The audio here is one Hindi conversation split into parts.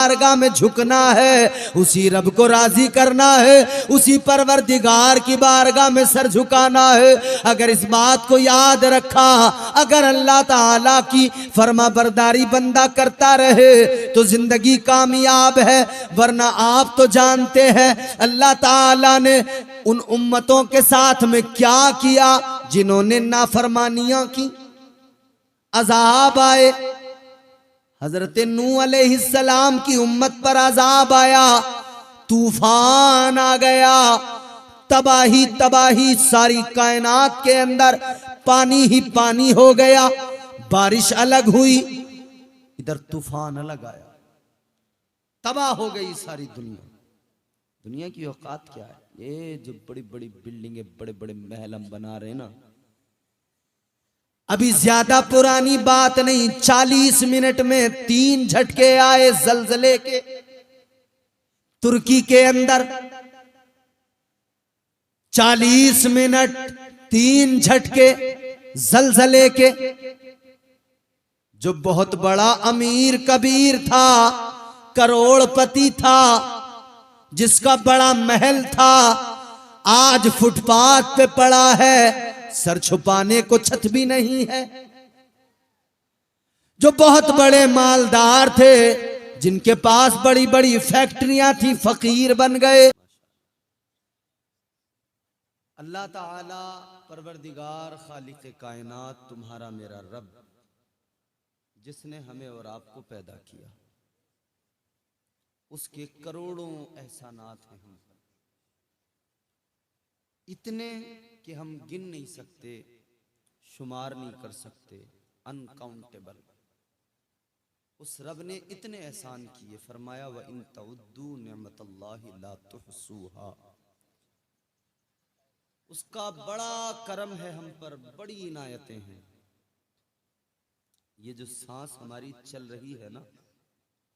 बारगाह में झुकना है, उसी रब को राजी करना है, उसी परवरदिगार की बारगाह में सर झुकाना है। अगर इस बात को याद रखा, अगर अल्लाह ताला की फरमा बरदारी बंदा करता रहे तो जिंदगी कामयाब है। वरना आप तो जानते हैं अल्लाह ताला ने उन उम्मतों के साथ में क्या किया जिन्होंने नाफरमानियां की। अज़ाब आए, हजरत नूह अलैहिस्सलाम की उम्मत पर अज़ाब आया, तूफान आ गया, तबाही तबाही, सारी कायनात के अंदर पानी ही पानी हो गया। बारिश अलग हुई, इधर तूफान अलग आया, तबाह हो गई सारी दुनिया। दुनिया की औकात क्या है? ये जो बड़ी बड़ी बिल्डिंगें, बड़े बड़े महल हम बना रहे हैं ना, अभी ज्यादा पुरानी बात नहीं, 40 मिनट में 3 झटके आए जलजले के। तुर्की के अंदर 40 मिनट 3 झटके जलजले के। जो बहुत बड़ा अमीर कबीर था, करोड़पति था, जिसका बड़ा महल था, आज फुटपाथ पे पड़ा है, सर छुपाने को छत भी नहीं है। जो बहुत बड़े मालदार थे, जिनके पास बड़ी बड़ी फैक्ट्रियां थी, फकीर बन गए। अल्लाह ताला परवरदिगार खालिक कायनात, तुम्हारा मेरा रब, जिसने हमें और आपको पैदा किया, उसके करोड़ों एहसानात हैं हम पर, इतने कि हम गिन नहीं सकते, शुमार नहीं कर सकते, अनकाउंटेबल। उस रब ने इतने एहसान किए, फरमाया व इन तउद्दू निअमतल्लाहि ला तुहसूहा। उसका बड़ा करम है हम पर, बड़ी इनायतें हैं। ये जो सांस हमारी चल रही है ना,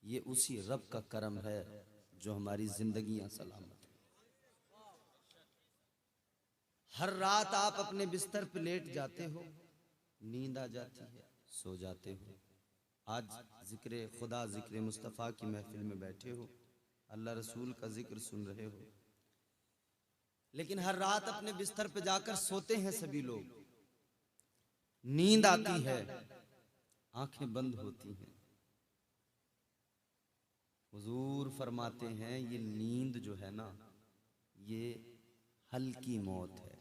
ये उसी रब का करम है जो हमारी जिंदगियां सलामत है। हर रात आप अपने बिस्तर पर लेट जाते हो, नींद आ जाती है, सो जाते हो। आज जिक्र खुदा, जिक्र मुस्तफ़ा की महफिल में बैठे हो, अल्लाह रसूल का जिक्र सुन रहे हो, लेकिन हर रात अपने बिस्तर पे जाकर सोते हैं सभी लोग। नींद आती है, आंखें बंद होती हैं। हुजूर फरमाते हैं ये नींद जो है ना, ये हल्की मौत है।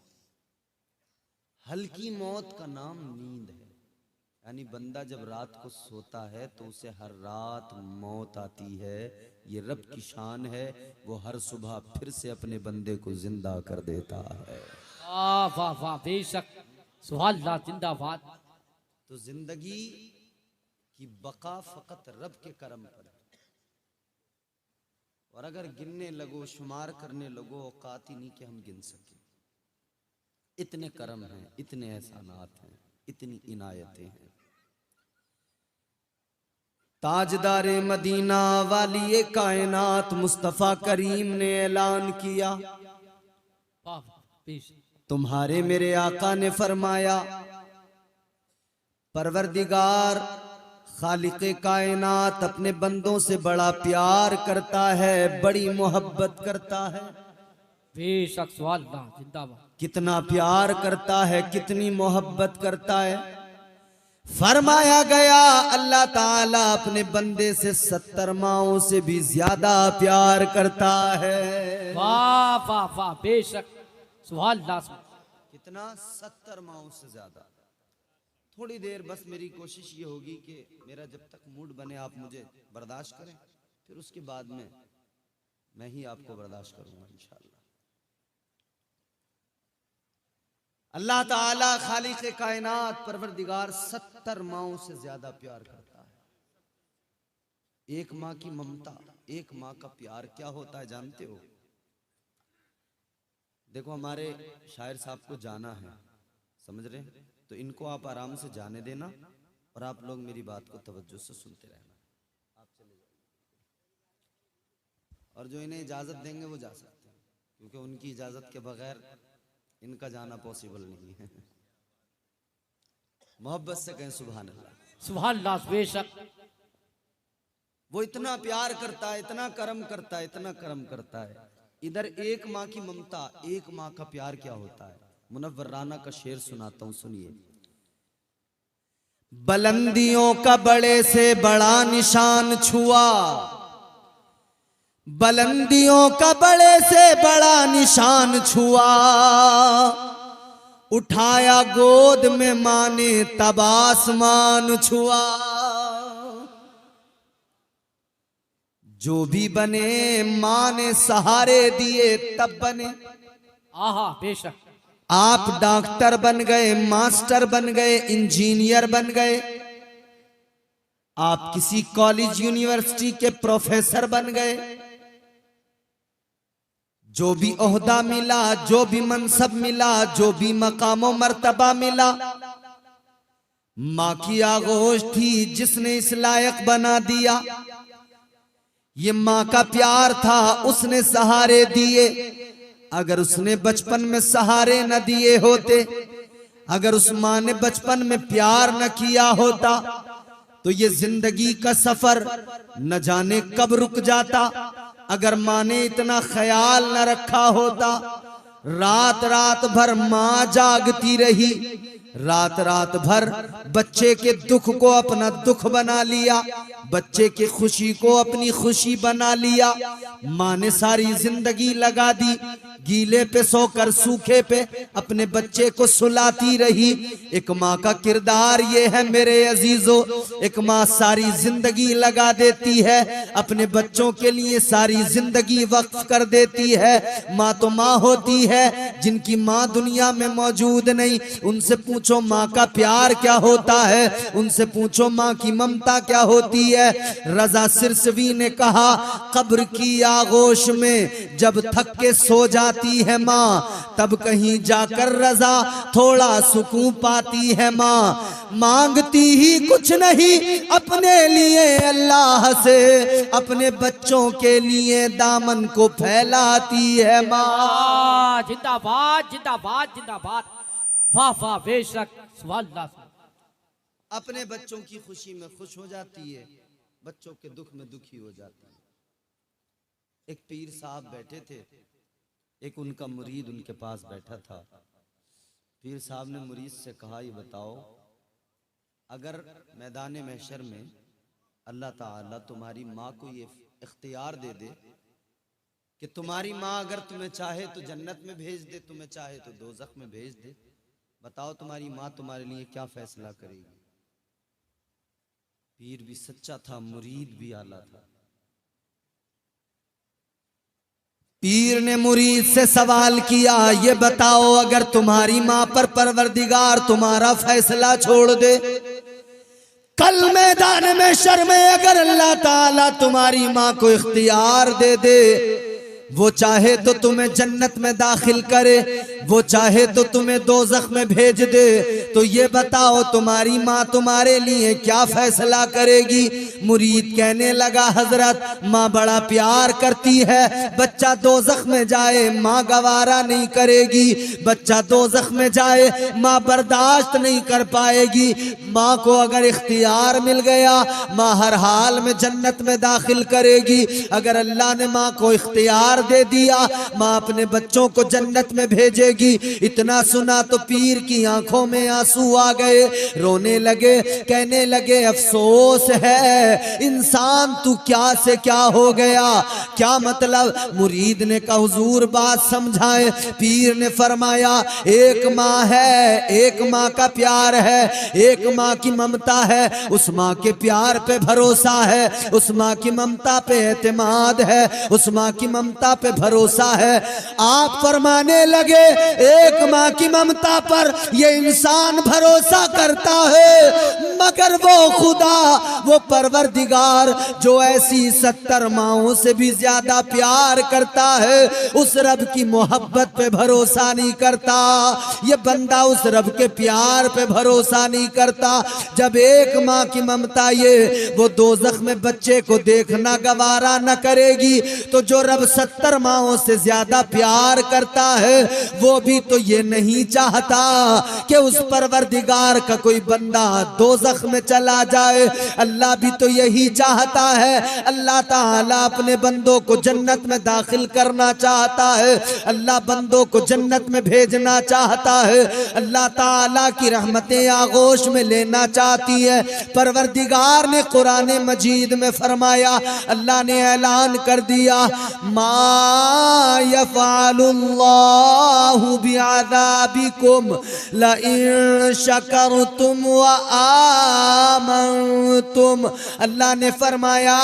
हल्की मौत का नाम नींद है। यानी बंदा जब रात को सोता है तो उसे हर रात मौत आती है। ये रब की शान है, वो हर सुबह फिर से अपने बंदे को जिंदा कर देता है। वाह वाह वाह, बेशक, सुभान अल्लाह, जिंदाबाद। तो जिंदगी की बका फकत रब के करम पर है। और अगर गिनने लगो, शुमार करने लगो, औकात ही नहीं कि हम गिन सके। इतने करम हैं, इतने एहसानात हैं, इतनी इनायतें हैं। ताजदारे मदीना वाली कायनात मुस्तफा करीम ने ऐलान किया, वाह वाह, बेशक। तुम्हारे मेरे आका ने फरमाया, परवरदिगार खालिक कायनात अपने बंदों से बड़ा प्यार करता है, बड़ी मोहब्बत करता है। बेशक, सुभान अल्लाह, जिंदाबाद। कितना प्यार करता है, कितनी मोहब्बत करता है। फरमाया गया अल्लाह ताला अपने बंदे से 70 माओं से भी ज्यादा प्यार करता है। वाह वाह वाह, बेशक, सुभान अल्लाह। कितना? 70 माओं से ज्यादा। थोड़ी देर बस मेरी कोशिश ये होगी कि मेरा जब तक मूड बने आप मुझे बर्दाश्त करें, फिर उसके बाद में मैं ही आपको बर्दाश्त करूंगा इंशाअल्लाह। अल्लाह ताला खालिक कायनात परवरदिगार 70 माओं से ज्यादा प्यार करता है। एक माँ की ममता, एक माँ का प्यार क्या होता है जानते हो? देखो, हमारे शायर साहब को जाना है, समझ रहे हैं? तो इनको आप आराम से जाने देना और आप लोग मेरी बात को तवज्जो से सुनते रहना। आप चले जाइए, और जो इन्हें इजाजत देंगे वो जा सकते हैं, क्योंकि उनकी इजाजत के बगैर इनका जाना पॉसिबल नहीं है। मोहब्बत से कहें सुभान अल्लाह। सुभान अल्लाह, बेशक। वो इतना प्यार करता है, इतना कर्म करता है, इतना कर्म करता है। इधर एक माँ की ममता, एक माँ का प्यार क्या होता है। मुनव्वर राना का शेर सुनाता हूं, सुनिए। बुलंदियों का बड़े से बड़ा निशान छुआ, बुलंदियों का बड़े से बड़ा निशान छुआ, उठाया गोद में मां ने तब आसमान छुआ। जो भी बने मां ने सहारे दिए तब बने। आहा बेशक। आप डॉक्टर बन गए, मास्टर बन गए, इंजीनियर बन गए, आप किसी कॉलेज यूनिवर्सिटी के प्रोफेसर बन गए, जो भी ओहदा मिला, जो भी मनसब मिला, जो भी मकामो मर्तबा मिला, मां की आगोश थी जिसने इस लायक बना दिया। ये मां का प्यार था, उसने सहारे दिए। अगर उसने बचपन में सहारे न दिए होते, अगर उस मां ने बचपन में प्यार न किया होता, तो ये जिंदगी का सफर न जाने कब रुक जाता। अगर मां ने इतना ख्याल न रखा होता, रात रात भर मां जागती रही, रात रात भर बच्चे के दुख को अपना दुख बना लिया, बच्चे की खुशी को अपनी खुशी बना लिया। माँ ने सारी जिंदगी लगा दी, गीले पे सोकर सूखे पे अपने बच्चे को सुलाती रही। एक माँ का किरदार ये है मेरे अजीजों, एक माँ सारी जिंदगी लगा देती है, अपने बच्चों के लिए सारी जिंदगी वक्फ कर देती है। माँ तो माँ होती है, जिनकी माँ दुनिया में मौजूद नहीं, उनसे पूछो माँ का प्यार क्या होता है, उनसे पूछो माँ की ममता क्या होती है। रजा सिरसवी ने कहा, कब्र की आगोश में जब थक के सो जाती है माँ, तब कहीं जाकर रजा थोड़ा सुकून पाती है माँ। मांगती ही कुछ नहीं अपने लिए अल्लाह से, अपने बच्चों के लिए दामन को फैलाती है माँ। जिंदाबाद जिंदाबाद जिंदाबाद, वाह वाह बेशक, सुभान अल्लाह। अपने बच्चों की खुशी में खुश हो जाती है, बच्चों के दुख में दुखी हो जाती है। एक पीर साहब बैठे थे, एक उनका मुरीद उनके पास बैठा था। पीर साहब ने मुरीद से कहा, ये बताओ, अगर मैदान महशर में अल्लाह ताला तुम्हारी माँ को ये इख्तियार दे दे कि तुम्हारी माँ अगर तुम्हें चाहे तो जन्नत में भेज दे, तुम्हें चाहे तो दोज़ख में भेज दे, बताओ तुम्हारी माँ तुम्हारे लिए क्या फैसला करेगी। पीर भी सच्चा था, मुरीद भी आला था। पीर ने मुरीद से सवाल किया, ये बताओ अगर तुम्हारी माँ पर परवरदिगार तुम्हारा फैसला छोड़ दे, कल मैदान में शर में अगर अल्लाह ताला तुम्हारी माँ को इख्तियार दे दे, वो चाहे तो तुम्हें जन्नत में दाखिल करे, वो चाहे तो तुम्हें दोज़ख में भेज दे, तो ये बताओ तुम्हारी माँ तुम्हारे लिए क्या फैसला करेगी। मुरीद कहने लगा, हजरत माँ बड़ा प्यार करती है, बच्चा दोज़ख में जाए माँ गवारा नहीं करेगी, बच्चा दोज़ख में जाए माँ बर्दाश्त नहीं कर पाएगी। माँ को अगर इख्तियार मिल गया, माँ हर हाल में जन्नत में दाखिल करेगी। अगर अल्लाह ने माँ को इख्तियार दे दिया, माँ अपने बच्चों को जन्नत में भेजेगी। इतना सुना तो पीर की आंखों में आंसू आ गए, रोने लगे, कहने लगे, अफसोस है इंसान तू क्या से क्या हो गया, क्या मतलब। मुरीद ने कहा, हुजूर बात समझाए। पीर ने फरमाया, एक माँ है, एक माँ का प्यार है, एक माँ की ममता है, उस माँ के प्यार पे भरोसा है, उस माँ की ममता पे एतमाद है, उस माँ की ममता पे भरोसा है। आप फरमाने लगे, एक माँ की ममता पर ये इंसान भरोसा करता है, मगर वो खुदा, वो परवरदिगार जो ऐसी 70 माँओं से भी ज्यादा प्यार करता है, उस रब की मोहब्बत पे भरोसा नहीं करता। ये बंदा उस रब के प्यार पे भरोसा नहीं करता। जब एक माँ की ममता ये वो दोज़ख में बच्चे को देखना गवारा न करेगी, तो जो रब 70 माँओं से ज्यादा प्यार करता है, वो भी तो ये नहीं चाहता कि उस परवरदिगार का कोई बंदा दोज़ख दोज़ख में चला जाए। अल्लाह भी तो यही चाहता है। अल्लाह ताला अपने बंदों को जन्नत में दाखिल करना चाहता है। अल्लाह बंदों को जन्नत में भेजना चाहता है। अल्लाह ताला की रहमतें आगोश में लेना चाहती है। परवरदिगार ने कुरान मजीद में फरमाया, अल्लाह ने ऐलान कर दिया, मा यफ़अलुल्लाहु बिअज़ाबिकुम लइन शकरतुम व आमनतुम। अल्लाह ने फरमाया,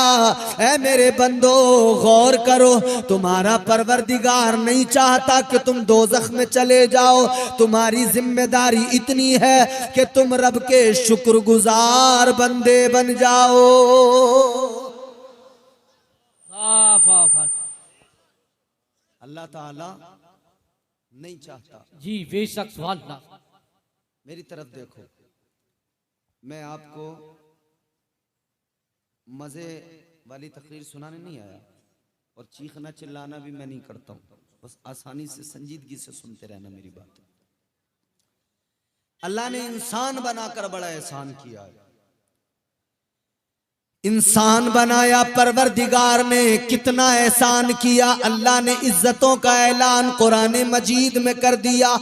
ऐ मेरे बंदो गौर करो, तुम्हारा परवरदिगार नहीं चाहता कि तुम दोज़ख में चले जाओ। तुम्हारी जिम्मेदारी इतनी है कि तुम रब के शुक्रगुजार बंदे बन जाओ। वाह वाह वाह। अल्लाह ताला नहीं चाहता। जी बेशक सुभान अल्लाह। मेरी तरफ देखो, मैं आपको मजे वाली तकरीर सुनाने नहीं आया और चीखना चिल्लाना भी मैं नहीं करता हूं। बस आसानी से संजीदगी से सुनते रहना मेरी बात। अल्लाह ने इंसान बनाकर बड़ा एहसान किया है। इंसान बनाया, परवरदिगार ने कितना एहसान किया। अल्लाह ने इज्जतों का ऐलान कुरान मजीद में कर दिया।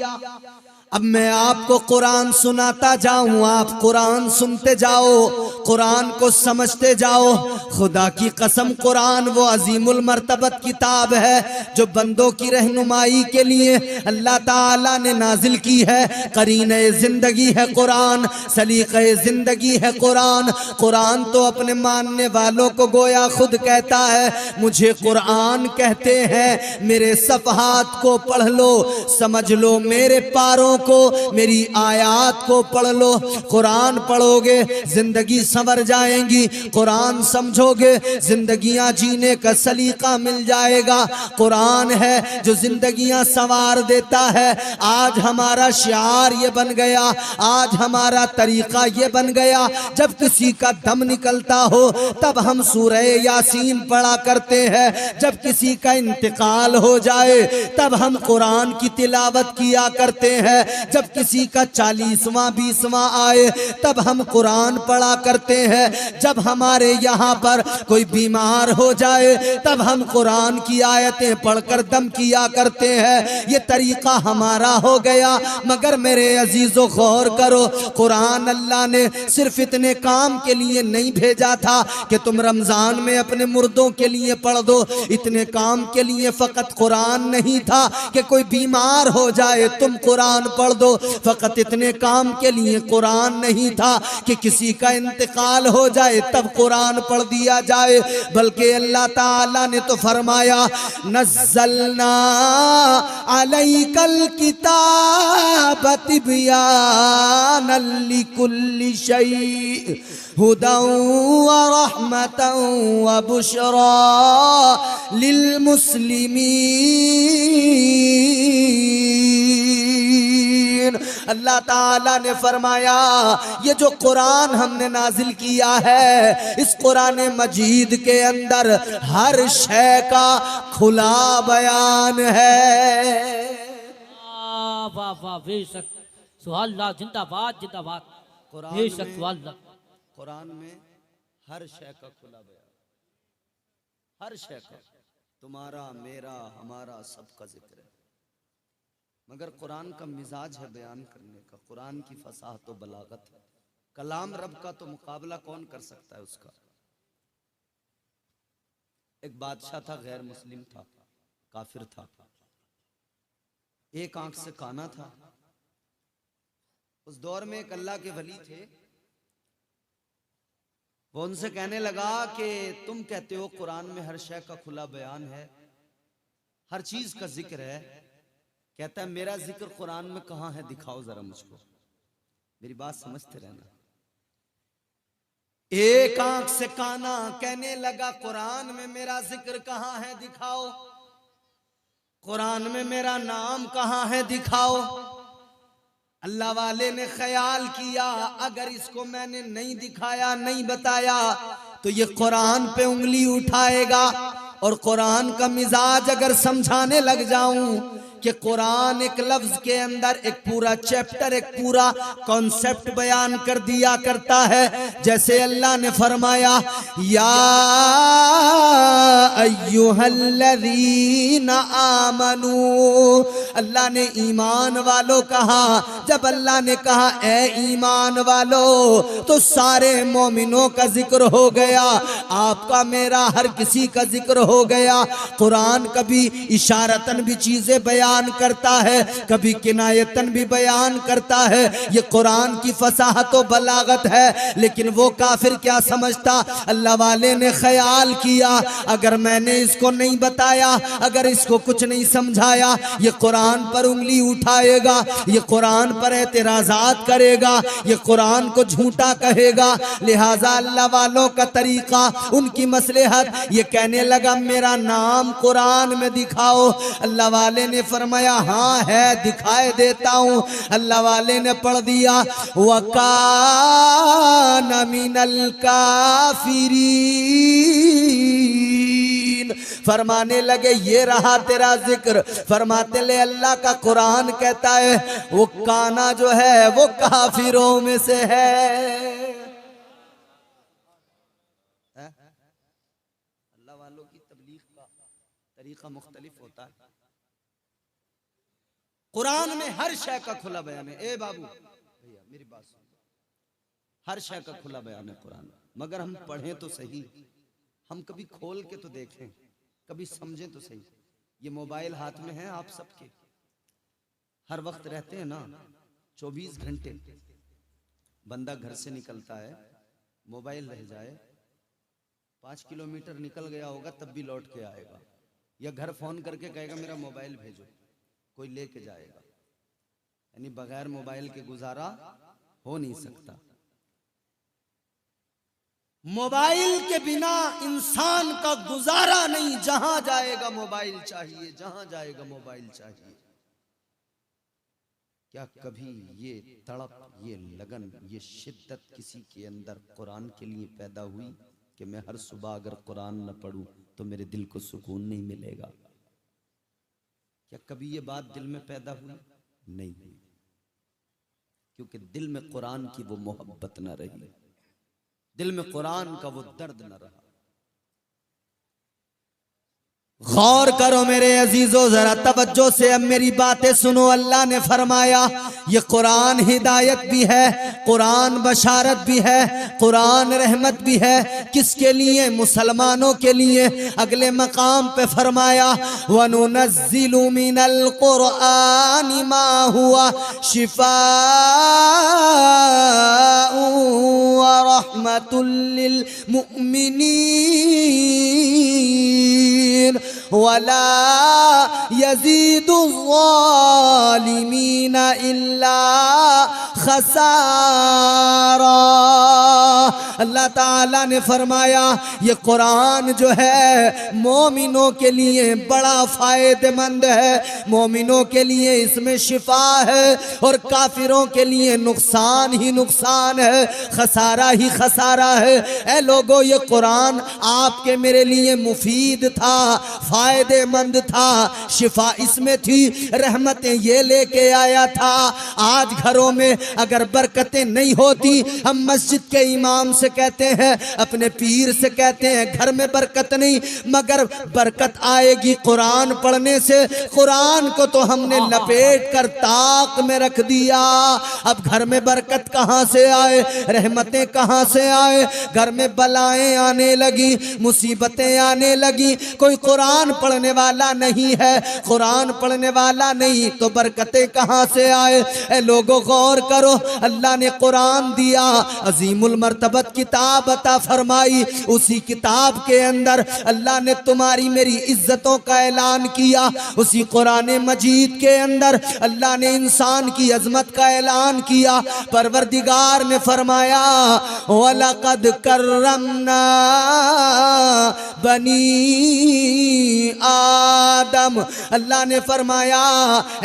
अब मैं आपको कुरान सुनाता जाऊं, आप कुरान सुनते जाओ, कुरान को समझते जाओ। खुदा की कसम, कुरान वो अजीमुल मर्तबत किताब है जो बंदों की रहनुमाई के लिए अल्लाह ताला ने नाजिल की है। करीने जिंदगी है कुरान, सलीक़े जिंदगी है कुरान। कुरान तो अपने मानने वालों को गोया खुद कहता है, मुझे कुरान कहते हैं, मेरे सफ़हात को पढ़ लो, समझ लो, मेरे पारों को, मेरी आयात को पढ़ लो। कुरान पढ़ोगे जिंदगी संवर जाएंगी, कुरान समझोगे जिंदगियां जीने का सलीका मिल जाएगा। कुरान है जो जिंदगियां संवार देता है। आज हमारा शिआर ये बन गया, आज हमारा तरीका ये बन गया, जब किसी का दम निकलता हो तब हम सूरह यासीन पढ़ा करते हैं। जब किसी का इंतकाल हो जाए तब हम कुरान की तिलावत किया करते हैं। जब किसी का 40वां 20वां आए तब हम कुरान पढ़ा करते हैं। जब हमारे यहाँ पर कोई बीमार हो जाए तब हम कुरान की आयतें पढ़कर दम किया करते हैं। ये तरीका हमारा हो गया। मगर मेरे अजीजों गौर करो, कुरान अल्लाह ने सिर्फ इतने काम के लिए नहीं भेजा था कि तुम रमजान में अपने मुर्दों के लिए पढ़ दो। इतने काम के लिए फकत कुरान नहीं था कि कोई बीमार हो जाए तुम कुरान पढ़ दो। फकत इतने काम के लिए कुरान नहीं था कि किसी का इंतकाल हो जाए तब कुरान पढ़ दिया जाए। बल्कि अल्लाह ताला ने तो फरमाया, नज़्ज़लना अलैकल किताब तिबयानल लिकुल्लि शै हुदन व रहमतन व बुशरा लिल मुस्लिमीन। अल्लाह ताला ने फरमाया, ये जो कुरान हमने नाजिल किया है, इस कुरान मजीद के अंदर हर शय का खुला बयान है। वाह वाह बेशक सुभान अल्लाह। जिंदाबाद जिंदाबाद। बेशक सुभान अल्लाह। कुरान में हर शय का खुला बयान, हर शय का, तुम्हारा मेरा हमारा सबका जिक्र है। मगर कुरान का मिजाज है बयान करने का। कुरान की फसाहत व बलागत है। कलाम रब का तो मुकाबला कौन कर सकता है उसका। एक बादशाह था, गैर मुस्लिम था, काफिर था, एक आंख से काना था। उस दौर में एक अल्लाह के वली थे। वो उनसे कहने लगा कि तुम कहते हो कुरान में हर शय का खुला बयान है, हर चीज का जिक्र है। कहता है मेरा जिक्र कुरान में कहां है, दिखाओ जरा मुझको। मेरी बात समझते रहना। एक आंख से काना कहने लगा, कुरान में मेरा जिक्र कहां है, दिखाओ। कुरान में मेरा नाम कहां है, दिखाओ। अल्लाह वाले ने ख्याल किया, अगर इसको मैंने नहीं दिखाया, नहीं बताया, तो ये कुरान पे उंगली उठाएगा। और कुरान का मिजाज अगर समझाने लग जाऊं कि कुरान एक लफ्ज के अंदर एक पूरा चैप्टर, एक पूरा कॉन्सेप्ट बयान कर दिया करता है। जैसे अल्लाह ने फरमाया या अय्युहल्लज़ीना आमनू, अल्लाह ने ईमान वालों कहा। जब अल्लाह ने कहा ए ईमान वालों, तो सारे मोमिनों का जिक्र हो गया, आपका मेरा हर किसी का जिक्र हो गया। कुरान कभी इशारतन भी चीजें बयान करता है, कभी किनायतन भी बयान करता है। ये कुरान की फसाहत व बलागत है। लेकिन वो काफिर क्या समझता, अल्लाह वाले ने ख्याल किया अगर मैंने इसको नहीं बताया, अगर इसको कुछ नहीं समझाया, ये कुरान पर उंगली उठाएगा, ये कुरान पर एतराजात करेगा, ये कुरान को झूठा कहेगा। लिहाजा अल्लाह वालों का तरीका, उनकी मसलहत, ये कहने लगा मेरा नाम कुरान में दिखाओ। अल्लाह वाले ने फरमाया हाँ है, दिखाए देता हूँ। अल्लाह वाले ने पढ़ दिया वकान मिनल काफिरीन, फरमाने लगे ये रहा तेरा जिक्र। फरमाते ले अल्लाह का कुरान कहता है वो काना जो है वो काफिरों में से है। अल्लाह वालों की तबलीग का तरीका मुख्तलिफ होता है। कुरान में हर शय का खुला बयान है। ए बाबू भैया मेरी बात सुन, हर शय का खुला बयान है कुरान, मगर हम पढ़ें तो सही, हम कभी खोल के तो देखें, कभी समझें तो सही। ये मोबाइल हाथ में है आप सबके, हर वक्त रहते हैं ना, 24 घंटे। बंदा घर से निकलता है, मोबाइल रह जाए, 5 किलोमीटर निकल गया होगा तब भी लौट के आएगा, या घर फोन करके कहेगा मेरा मोबाइल भेजो, कोई लेके जाएगा। यानी बगैर मोबाइल के गुजारा हो नहीं सकता। मोबाइल के बिना इंसान का गुजारा नहीं, जहां जाएगा मोबाइल चाहिए, जहां जाएगा मोबाइल चाहिए। क्या कभी ये तड़प, ये लगन, ये शिद्दत किसी के अंदर कुरान के लिए पैदा हुई कि मैं हर सुबह अगर कुरान न पढ़ूं तो मेरे दिल को सुकून नहीं मिलेगा? क्या कभी ये बात दिल में पैदा हुई? नहीं हुई, क्योंकि दिल में कुरान की वो मोहब्बत न रही, दिल में कुरान का वो दर्द न रहा। गौर करो मेरे अजीजों, जरा तवज्जो से अब मेरी बातें सुनो। अल्लाह ने फरमाया ये कुरान हिदायत भी है, कुरान बशारत भी है, कुरान रहमत भी है। किसके लिए? मुसलमानों के लिए। अगले मकाम पे फरमाया वनुनज़्ज़िलु मिनल कुरआनि मा हुवा शिफाअ व रहमतुल लिल मुमिनीन वला यज़ीदुज़्ज़ालिमीना इल्ला खसारा। अल्लाह ताला ने फरमाया ये कुरान जो है मोमिनों के लिए बड़ा फायदेमंद है, मोमिनों के लिए इसमें शिफा है और काफिरों के लिए नुकसान ही नुकसान है, खसारा ही खसारा है। ऐ लोगों, ये कुरान आपके मेरे लिए मुफीद था, फायदेमंद था, शिफा इसमें थी, रहमतें ये लेके आया था। आज घरों में अगर बरकतें नहीं होती, हम मस्जिद के इमाम से कहते हैं, अपने पीर से कहते हैं घर में बरकत नहीं, मगर बरकत आएगी कुरान पढ़ने से। कुरान को तो हमने लपेट कर ताक में रख दिया। अब घर में बरकत कहां से आए, रहमतें कहां से आए? घर में बलाएं आने लगी, मुसीबतें आने लगी। कोई कुरान पढ़ने वाला नहीं है, कुरान पढ़ने वाला नहीं तो बरकतें कहां से आए? ए लोगों गौर करो, अल्लाह ने कुरान दिया, अजीमुल मर्तबत किताब अता फरमाई। उसी किताब के अंदर अल्लाह ने तुम्हारी मेरी इज्जतों का ऐलान किया। उसी कुरान मजीद के अंदर अल्लाह ने इंसान की अजमत का ऐलान किया। परवरदिगार ने फरमाया वलक़द कर्रमना बनी आदम, अल्लाह ने फरमाया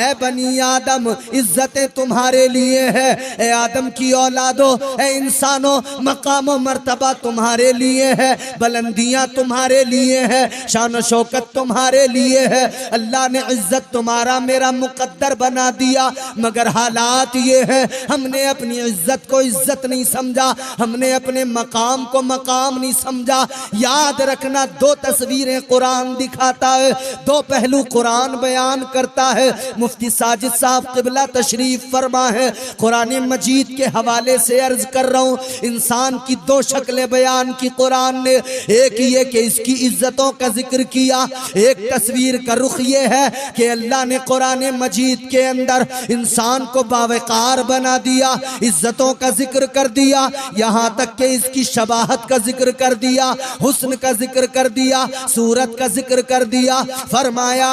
ए बनी आदम, इज्जतें तुम्हारे लिए है। ए आदम की औलादो, ए इंसानो, मकाम व मर्तबा तुम्हारे लिए है, बुलंदियां तुम्हारे लिए है, शान शौकत तुम्हारे लिए है। अल्लाह ने इज्जत तुम्हारा मेरा मुकद्दर बना दिया, मगर हालात ये है हमने अपनी इज्जत को इज्जत नहीं समझा, हमने अपने मकाम को मकाम नहीं समझा। याद रखना, दो तस्वीरें कुरान दिखाता है, दो पहलू कुरान बयान करता है। मुफ्ती साजिद साहब क़िबला तशरीफ फरमा है, कुरान मजीद के हवाले से अर्ज कर रहा हूँ, इंसान की दो शक्लें बयान की कुरान ने। एक ये कि इसकी इज्जतों का जिक्र किया, एक तस्वीर का रुख ये है कि अल्लाह ने कुरान मजीद के अंदर इंसान को बावकार बना दिया, इज्जतों का जिक्र कर दिया, यहाँ तक कि इसकी शबाहत का जिक्र कर दिया, हुस्न का जिक्र कर दिया, सूरत का जिक्र कर दिया। फरमाया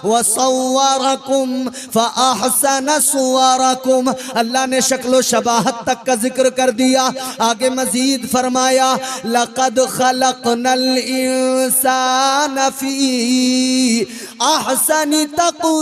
वसव्वरकुम फअहसन सुवरकुम, अल्लाह ने शक्लो शबाहत तक का जिक्र कर दिया। आगे मजीद फरमाया लक़द खलक़नल इंसान फी अहसनि तक़वीम।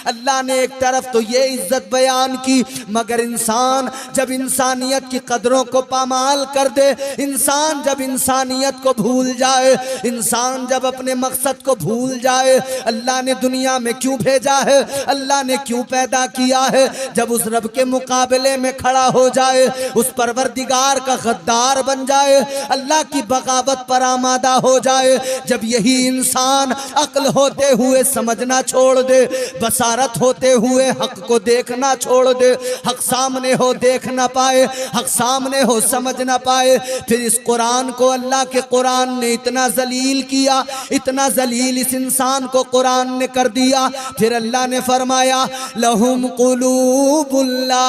अल्लाह ने एक तरफ तो ये इज्जत बयान की, मगर इंसान जब इंसानियत की कदरों को पामाल कर दे, इंसान जब इंसानियत को भूल जाए, इंसान जब अपने मकसद को भूल जाए, अल्लाह ने दुनिया में क्यों भेजा है, अल्लाह ने क्यों पैदा किया है, जब उस रब के मुकाबले में खड़ा हो जाए, उस परवरदिगार का गद्दार बन जाए, अल्लाह की बगावत पर आमादा हो जाए, जब यही इंसान अक्ल होते हुए समझना छोड़ दे, बसारत होते हुए हक को देखना छोड़ दे, हक सामने हो देख ना पाए, हक सामने हो समझ ना पाए, फिर इस कुरान को, अल्लाह के कुरान ने इतना जलील किया, इतना जलील इस इंसान को कुरान ने कर दिया। फिर अल्लाह ने फरमाया लहुम कुलूबुल्ला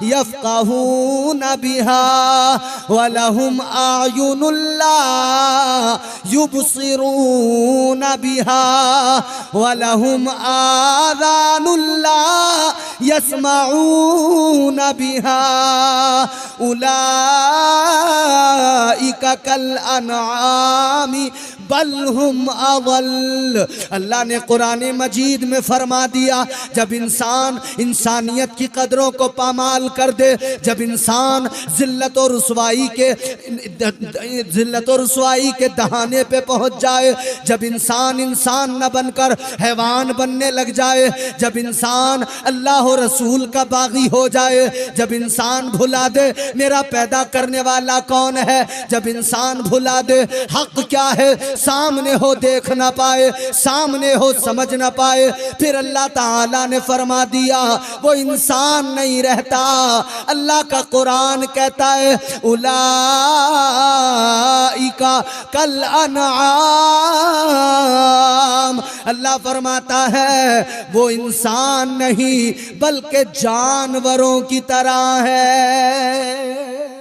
यफ़क़हूना बिहा व लहुम आयुनुल्ला युबसिरूना बिहा व लहुम आज़ानुल्ला यस्मऊना बिहा उलाइका कल अनआमी बल हुम अज़ल। अल्लाह ने कुरान मजीद में फरमा दिया, जब इंसान इंसानियत की कदरों को पामाल कर दे, जब इंसान जिल्लत और रुसवाई के दहाने पे पहुंच जाए, जब इंसान इंसान न बनकर हैवान बनने लग जाए, जब इंसान अल्लाह और रसूल का बागी हो जाए, जब इंसान भुला दे मेरा पैदा करने वाला कौन है, जब इंसान भुला दे हक क्या है, सामने हो देख ना पाए, सामने हो समझ ना पाए, फिर अल्लाह ताला ने फरमा दिया वो इंसान नहीं रहता। अल्लाह का कुरान कहता है उलाइका कल अनआम, अल्लाह फरमाता है वो इंसान नहीं बल्कि जानवरों की तरह है।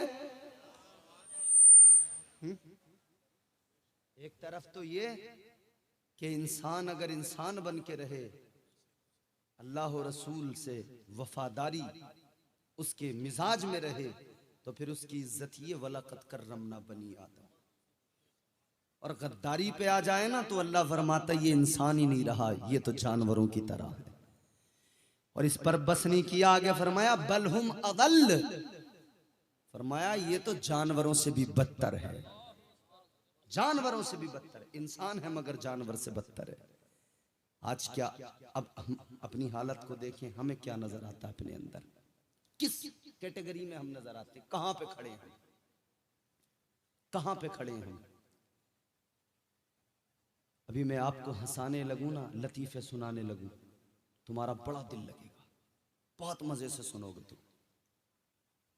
एक तरफ तो ये कि इंसान अगर इंसान बन के रहे, अल्लाह और रसूल से वफादारी उसके मिजाज में रहे, तो फिर उसकी इज्जत ये वलक़द कर्रमना बनी आदम। और गद्दारी पे आ जाए ना तो अल्लाह फरमाता ये इंसान ही नहीं रहा, ये तो जानवरों की तरह है। और इस पर बस नहीं किया, आगे फरमाया बलहुम अज़ल, फरमाया ये तो जानवरों से भी बदतर है, जानवरों से भी बदतर है। इंसान है मगर जानवर से बदतर है। आज क्या, अब हम अपनी हालत को देखें, हमें क्या नजर आता है अपने अंदर, किस कैटेगरी में हम नजर आते, कहां पे खड़े हैं, कहां पे खड़े हैं। अभी मैं आपको हंसाने लगूं ना, लतीफे सुनाने लगूं, तुम्हारा बड़ा दिल लगेगा, बहुत मजे से सुनोगे तुम,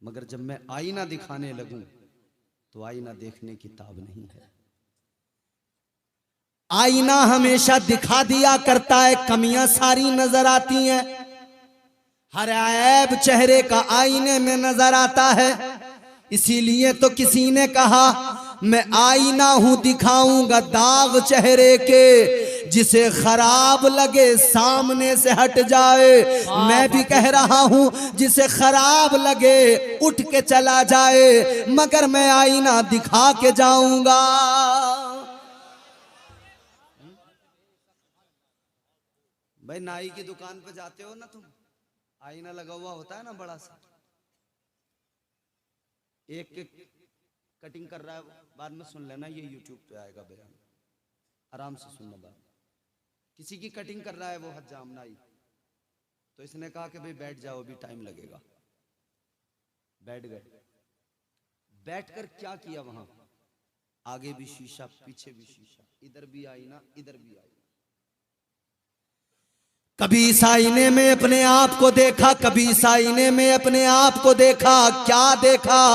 मगर जब मैं आईना दिखाने लगूं तो आईना देखने की ताब नहीं है। आईना हमेशा दिखा दिया करता है, कमियां सारी नजर आती हैं, हर ऐब चेहरे का आईने में नजर आता है। इसीलिए तो किसी ने कहा मैं आईना हूं दिखाऊंगा दाग चेहरे के, जिसे खराब लगे सामने से हट जाए। मैं भी कह रहा हूं जिसे खराब लगे उठ के चला जाए, मगर मैं आईना दिखा के जाऊंगा। भाई नाई की दुकान पे जाते हो ना तुम, आईना लगा हुआ होता है ना बड़ा सा, एक कटिंग कर रहा है, बाद में सुन लेना, ये यूट्यूब पे आएगा बयान, आराम से सुनना बात। किसी की कटिंग कर रहा है वो हज्जाम नाई, तो इसने कहा कि भाई बैठ जाओ अभी टाइम लगेगा। बैठ गए, बैठकर क्या किया, वहां आगे भी शीशा पीछे भी शीशा, इधर भी आईना इधर भी आईना। कभी इस आईने में अपने आप को देखा, कभी इस आईने में अपने आप को देखा। क्या देखा,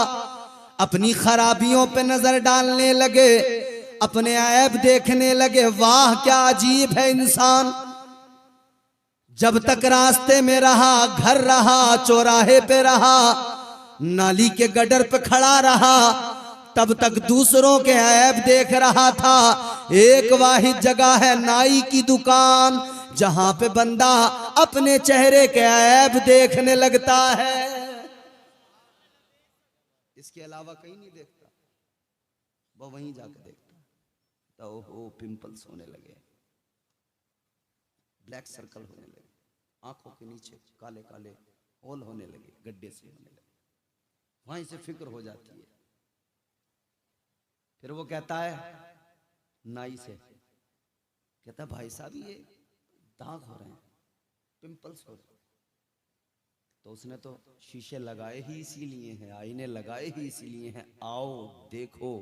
अपनी खराबियों पे नजर डालने लगे, अपने ऐब देखने लगे। वाह क्या अजीब है इंसान। जब तक रास्ते में रहा, घर रहा, चौराहे पे रहा, नाली के गडर पे खड़ा रहा, तब तक दूसरों के ऐब देख रहा था। एक वाहिद जगह है नाई की दुकान, जहां पे बंदा अपने चेहरे के ऐब देखने लगता है, इसके अलावा कहीं नहीं देखता। वो वहीं जाकर देखता तो ओहो पिंपल्स होने लगे, ब्लैक सर्कल होने लगे, आंखों के नीचे काले काले होल होने लगे, गड्ढे से होने लगे। वहीं से फिक्र हो जाती है। फिर वो कहता है नाई से, कहता भाई साहब ये दाग हो रहे हैं, पिंपल्स हो रहे हैं। तो उसने तो शीशे लगाए ही इसीलिए हैं, आईने लगाए ही इसीलिए हैं। आओ देखो,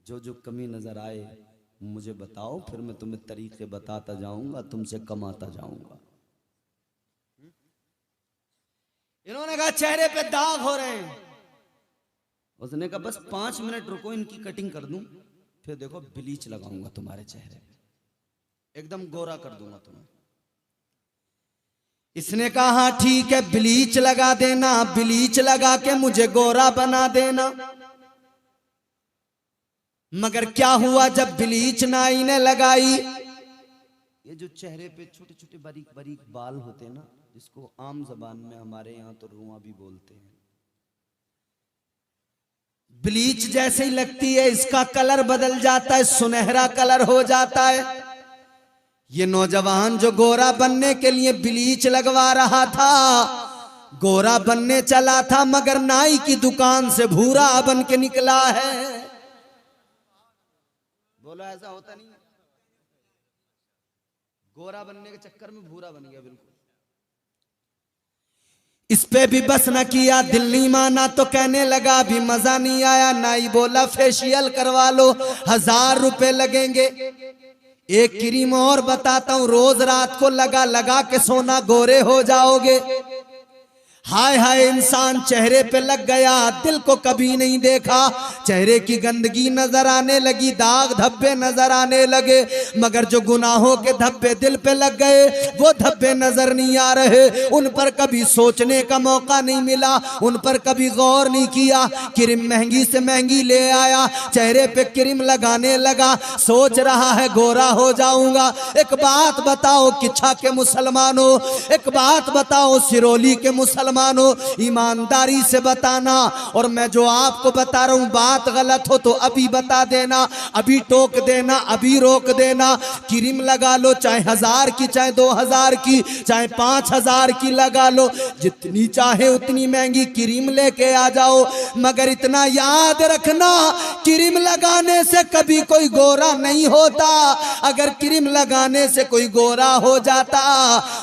जो जो कमी नजर आए मुझे बताओ, फिर मैं तुम्हें तरीके बताता जाऊंगा, तुमसे कमाता जाऊंगा। इन्होंने कहा चेहरे पे दाग हो रहे हैं। उसने कहा बस 5 मिनट रुको, इनकी कटिंग कर दूं, फिर देखो ब्लीच लगाऊंगा तुम्हारे चेहरे पे, एकदम गोरा कर दूंगा तुम्हें। इसने कहा हाँ ठीक है, ब्लीच लगा देना, ब्लीच लगा के मुझे गोरा बना देना। मगर क्या हुआ, जब ब्लीच नाई ने लगाई, ये जो चेहरे पे छोटे छोटे बारीक बारीक बाल होते हैं ना, जिसको आम जबान में हमारे यहाँ तो रुआ भी बोलते हैं, ब्लीच जैसे ही लगती है इसका कलर बदल जाता है, सुनहरा कलर हो जाता है। ये नौजवान जो गोरा बनने के लिए ब्लीच लगवा रहा था, गोरा बनने चला था, मगर नाई की दुकान से भूरा बन के निकला है। बोलो ऐसा होता नहीं है, गोरा बनने के चक्कर में भूरा बन गया बिल्कुल। इस पे भी बस न किया, दिल नहीं माना तो कहने लगा भी मजा नहीं आया। नाई बोला फेशियल करवा लो, 1000 रुपए लगेंगे। एक क्रीम और बताता हूं, रोज रात को लगा लगा के सोना, गोरे हो जाओगे। हाय हाय, इंसान चेहरे पे लग गया, दिल को कभी नहीं देखा। चेहरे की गंदगी नजर आने लगी, दाग धब्बे नजर आने लगे, मगर जो गुनाहों के धब्बे दिल पे लग गए वो धब्बे नजर नहीं आ रहे। उन पर कभी सोचने का मौका नहीं मिला, उन पर कभी गौर नहीं किया। क्रीम महंगी से महंगी ले आया, चेहरे पे क्रीम लगाने लगा, सोच रहा है गोरा हो जाऊंगा। एक बात बताओ किच्छा के मुसलमानों, एक बात बताओ सिरोली के मुसलमानों, ईमानदारी से बताना, और मैं जो आपको बता रहा हूं बात गलत हो तो अभी बता देना, अभी टोक देना, अभी रोक देना। क्रीम लगा लो, चाहे 1000 की, चाहे 2000 की, चाहे 5000 की लगा लो, जितनी चाहे उतनी महंगी क्रीम लेके आ जाओ, मगर इतना याद रखना क्रीम लगाने से कभी कोई गोरा नहीं होता। अगर क्रीम लगाने से कोई गोरा हो जाता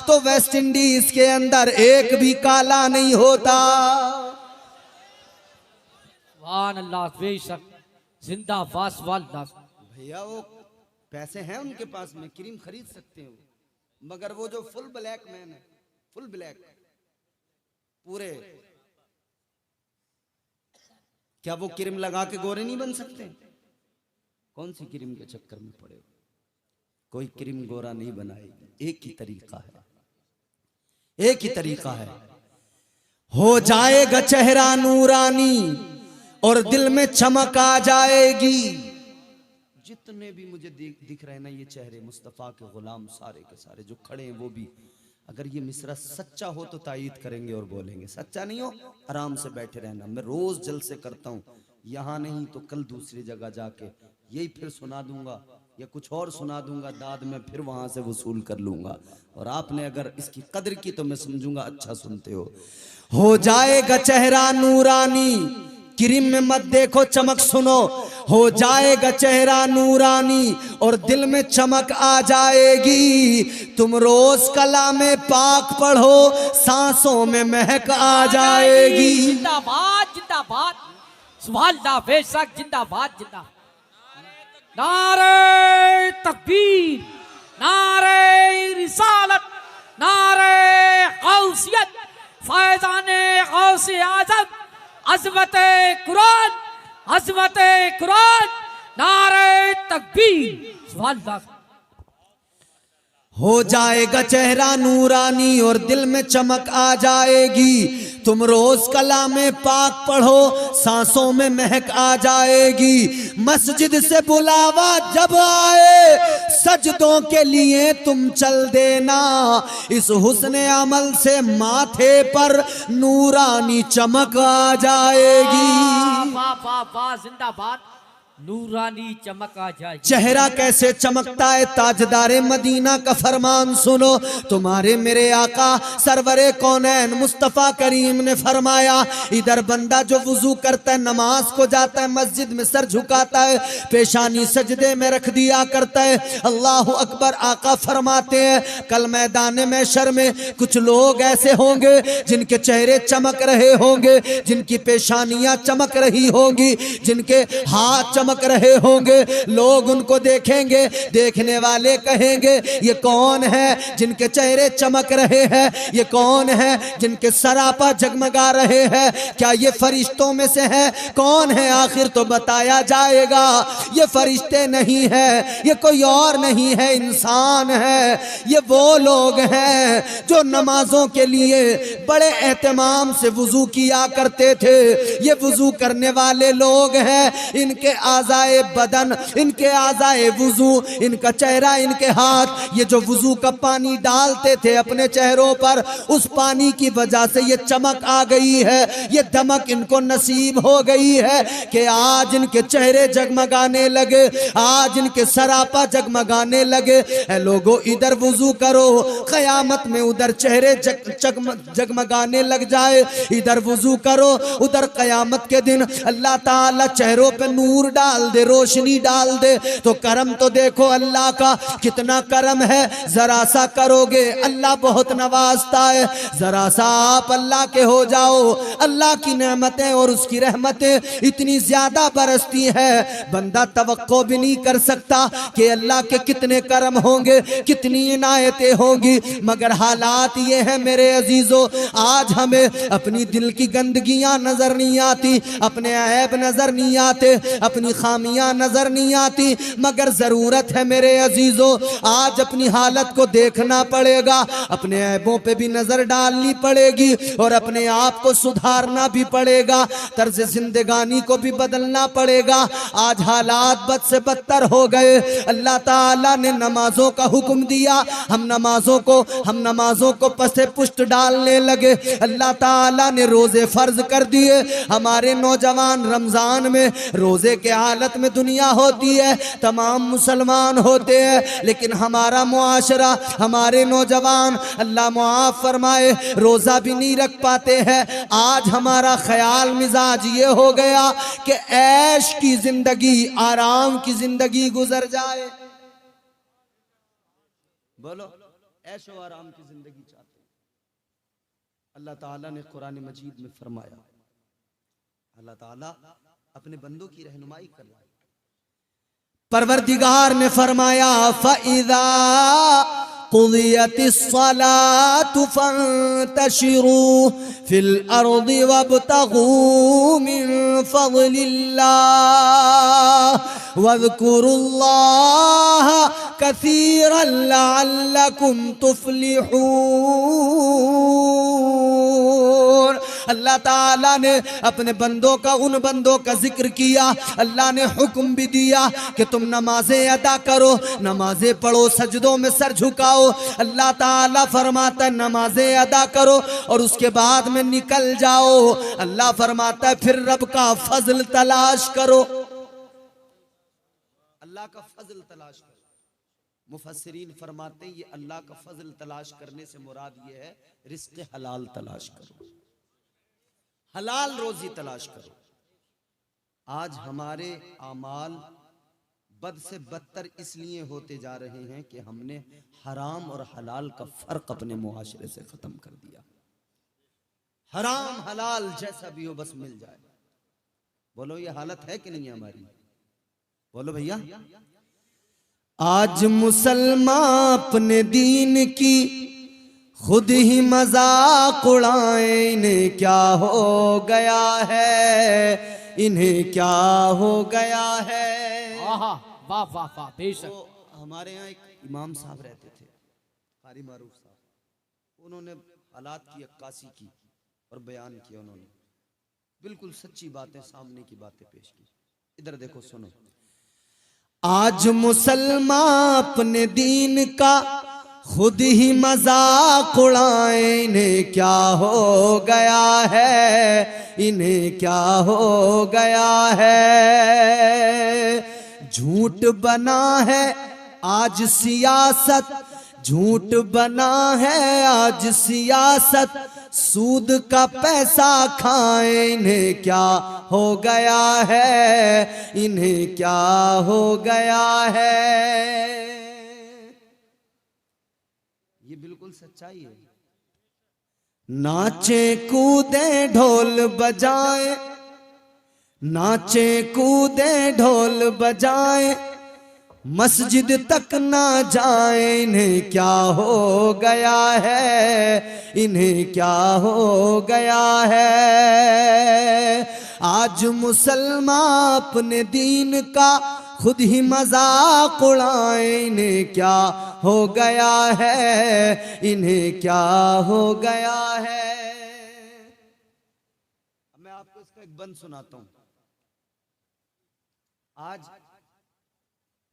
तो वेस्ट इंडीज के अंदर एक भी काला नहीं होता। सुभान अल्लाह, बेशक, जिंदाबाद वाला। भैया वो पैसे हैं उनके पास में, क्रीम खरीद सकते हैं, मगर वो जो फुल ब्लैक मैन है, फुल ब्लैक पूरे, क्या वो क्रीम लगा के गोरे नहीं बन सकते? कौन सी क्रीम के चक्कर में पड़े हो? कोई क्रीम गोरा नहीं बनाएगी। एक ही तरीका है, एक ही तरीका है, हो जाएगा चेहरा नूरानी और दिल में चमक आ जाएगी। जितने भी मुझे दिख रहे हैं ना ये चेहरे मुस्तफ़ा के गुलाम सारे के सारे जो खड़े हैं वो भी, अगर ये मिसरा सच्चा हो तो तायीद करेंगे और बोलेंगे, सच्चा नहीं हो आराम से बैठे रहना। मैं रोज जलसे करता हूँ, यहाँ नहीं तो कल दूसरी जगह जाके यही फिर सुना दूंगा या कुछ और सुना दूंगा, दाद में फिर वहां से वसूल कर लूंगा। और आपने अगर इसकी कदर की तो मैं समझूंगा अच्छा सुनते हो जाएगा चेहरा नूरानी, क्रीम में मत देखो चमक सुनो, हो जाएगा चेहरा नूरानी और दिल में चमक आ जाएगी। तुम रोज कलामे पाक पढ़ो, सांसों में महक आ जाएगी। जिंदाबाद जिंदाबाद, सुभान अल्लाह, बेशक जिंदाबाद जिंदाबाद। नारे तकबीर, नारे रिसालत, नारे गौसियत, फैज़ाने गौसे आज़म, अज़मते कुरान, अज़मते कुरान, नारे तकबीर, सुभान अल्लाह। हो जाएगा चेहरा नूरानी और दिल में चमक आ जाएगी। तुम रोज कलामे पाक पढ़ो, सांसों में महक आ जाएगी। मस्जिद से बुलावा जब आए, सजदों के लिए तुम चल देना। इस हुस्ने अमल से माथे पर नूरानी चमक आ जाएगी। वाह वाह वाह, जिंदाबाद, नूरानी चमक आ जाए। चेहरा कैसे चमकता है, ताजदारे मदीना का फरमान सुनो। तुम्हारे मेरे आका सरवरे कौनैन मुस्तफ़ा करीम ने फरमाया, इधर बंदा जो वुजू करता है, नमाज को जाता है, मस्जिद में सर झुकाता है, पेशानी सजदे में रख दिया करता है, अल्लाह अकबर। आका फरमाते हैं कल मैदान महशर में कुछ लोग ऐसे होंगे जिनके चेहरे चमक रहे होंगे, जिनकी पेशानियां चमक रही होंगी, जिनके हाथ चमक रहे होंगे। लोग उनको देखेंगे, देखने वाले कहेंगे ये कौन है जिनके चेहरे चमक रहे हैं, ये कौन है जिनके सरापा जगमगा रहे हैं, क्या ये फरिश्तों में से है, कौन है? आखिर तो बताया जाएगा ये फरिश्ते नहीं है, ये कोई और नहीं है, इंसान है। ये वो लोग हैं जो नमाजों के लिए बड़े एहतमाम से वुजू किया करते थे। ये वुजू करने वाले लोग हैं, इनके आज़ाए बदन, इनके आज़ाए वुजू, इनका चेहरा, इनके हाथ, ये जो वुजू का पानी डालते थे अपने चेहरों पर, उस पानी की वजह से ये चमक आ गई है, ये दमक इनको नसीब हो गई है कि आज इनके चेहरे जगमगाने लगे, आज इनके सरापा जगमगाने लगे। ऐ लोगों, इधर वुजू करो, क़यामत में उधर चेहरे जगमगाने लग जाए। इधर वुजू करो, उधर क़यामत के दिन अल्लाह ताला चेहरों पे नूर डाल दे, रोशनी डाल दे। तो करम तो देखो अल्लाह का कितना करम है। जरा सा करोगे अल्लाह बहुत नवाजता है, जरा सा आप अल्लाह के हो जाओ, अल्लाह की नेमतें और उसकी रहमतें इतनी ज्यादा बरसती है, बंदा तवक्को भी नहीं कर सकता कि अल्लाह के कितने करम होंगे, कितनी इनायतें होंगी। मगर हालात ये है मेरे अजीजों, आज हमें अपनी दिल की गंदगियां नजर नहीं आती, अपने ऐब नजर नहीं आते, अपनी खामियां नजर नहीं आती, मगर जरूरत है मेरे अजीजों, आज अपनी हालत को देखना पड़ेगा, अपने ऐबों पे भी नजर डालनी पड़ेगी और अपने आप को सुधारना भी पड़ेगा, तर्ज जिंदगानी को भी बदलना पड़ेगा। आज हालात बद से बदतर हो गए। अल्लाह ताला ने नमाजों का हुक्म दिया, हम नमाजों को पसे पुष्ट डालने लगे। अल्लाह ताला ने रोजे फर्ज कर दिए। हमारे नौजवान रमजान में रोजे के हालत में दुनिया होती है, तमाम मुसलमान होते हैं, लेकिन हमारा मुआशरा, हमारे नौजवान अल्लाह मुआफ फरमाए रोजा भी नहीं रख पाते हैं। आज हमारा ख्याल मिजाज ये हो गया कि ऐश की जिंदगी, आराम की जिंदगी गुजर जाए। बोलो, ऐश और आराम की जिंदगी चाहते हैं। अल्लाह ताला ने कुरान मजीद में फरमाया, अल्लाह ताला अपने बंदों की रहनुमाई कर रहा है। परवरदिगार ने फरमाया, फ़इज़ा क़ुदियतिस्सलातु फ़ंतशिरू फ़िल अर्दि वब्तग़ू मिन फ़ज़लिल्लाह वज़्कुरुल्लाह कसीरन लअल्लकुम तुफ़्लिहून। अल्लाह ताला ने अपने बंदों का, उन बंदों का जिक्र किया। अल्लाह ने हुक्म भी दिया कि तुम नमाजें अदा करो, नमाजें पढ़ो, सजदों में सर झुकाओ। अल्लाह ताला फरमाता है नमाजें अदा करो और उसके बाद में निकल जाओ। अल्लाह फरमाता है फिर रब का फजल तलाश करो, अल्लाह का फजल तलाश करो। मुफस्सिरीन फरमाते हैं ये अल्लाह का फजल तलाश करने से मुराद ये है रिज़्क़ हलाल तलाश करो, हलाल रोजी तलाश करो। आज हमारे आमाल बद से बदतर इसलिए होते जा रहे हैं कि हमने हराम और हलाल का फर्क अपने मुआशरे से खत्म कर दिया। हराम हलाल जैसा भी हो बस मिल जाए। बोलो ये हालत है कि नहीं है हमारी? बोलो भैया। आज मुसलमान अपने दीन की खुद ही मजाक उड़ाए, इन्हें क्या हो गया है, इन्हें क्या हो गया है। वाह वाह वाह बेशक। तो हमारे यहाँ एक इमाम साहब रहते थे, कारी मारूफ साहब, उन्होंने हालात की अक्कासी की और बयान किया। उन्होंने बिल्कुल सच्ची बातें, सामने की बातें पेश की। इधर देखो, सुनो। आज मुसलमान अपने दीन का खुद ही मजाक उड़ाए, इन्हें क्या हो गया है, इन्हें क्या हो गया है। झूठ बना है आज सियासत, झूठ बना है आज सियासत, सूद का पैसा खाए, इन्हें क्या हो गया है, इन्हें क्या हो गया है। ये बिल्कुल सच्चाई है। नाचे कूदे ढोल बजाए, नाचे कूदे ढोल बजाए, मस्जिद तक ना जाए, इन्हें क्या हो गया है, इन्हें क्या हो गया है। आज मुसलमान अपने दीन का खुद ही मजाक उड़ाए, इन्हें क्या हो गया है, इन्हें क्या हो गया है। मैं आपको इसका एक बंद सुनाता हूं। आज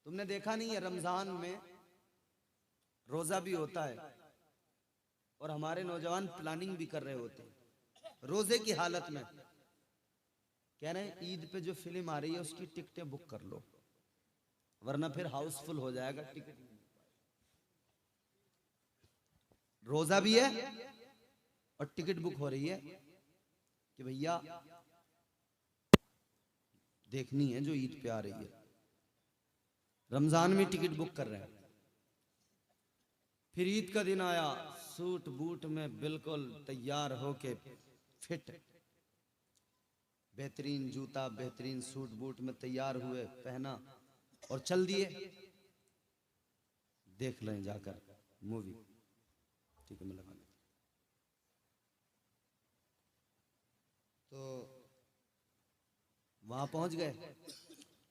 तुमने देखा नहीं है रमजान में रोजा भी होता है और हमारे नौजवान प्लानिंग भी कर रहे होते हैं। रोजे की हालत में कह रहे हैं ईद पे जो फिल्म आ रही है उसकी टिकटें बुक कर लो, वरना फिर हाउसफुल हो जाएगा टिकट। रोजा भी है और टिकट बुक हो रही है कि भैया देखनी है जो ईद पे आ रही है। रमजान में टिकट बुक कर रहे हैं। फिर ईद का दिन आया, सूट बूट में बिल्कुल तैयार होके फिट, बेहतरीन जूता, बेहतरीन सूट बूट में तैयार हुए, पहना और चल दिए। देख लें जाकर मूवी, ठीक है मैं लगा। तो वहां पहुंच गए,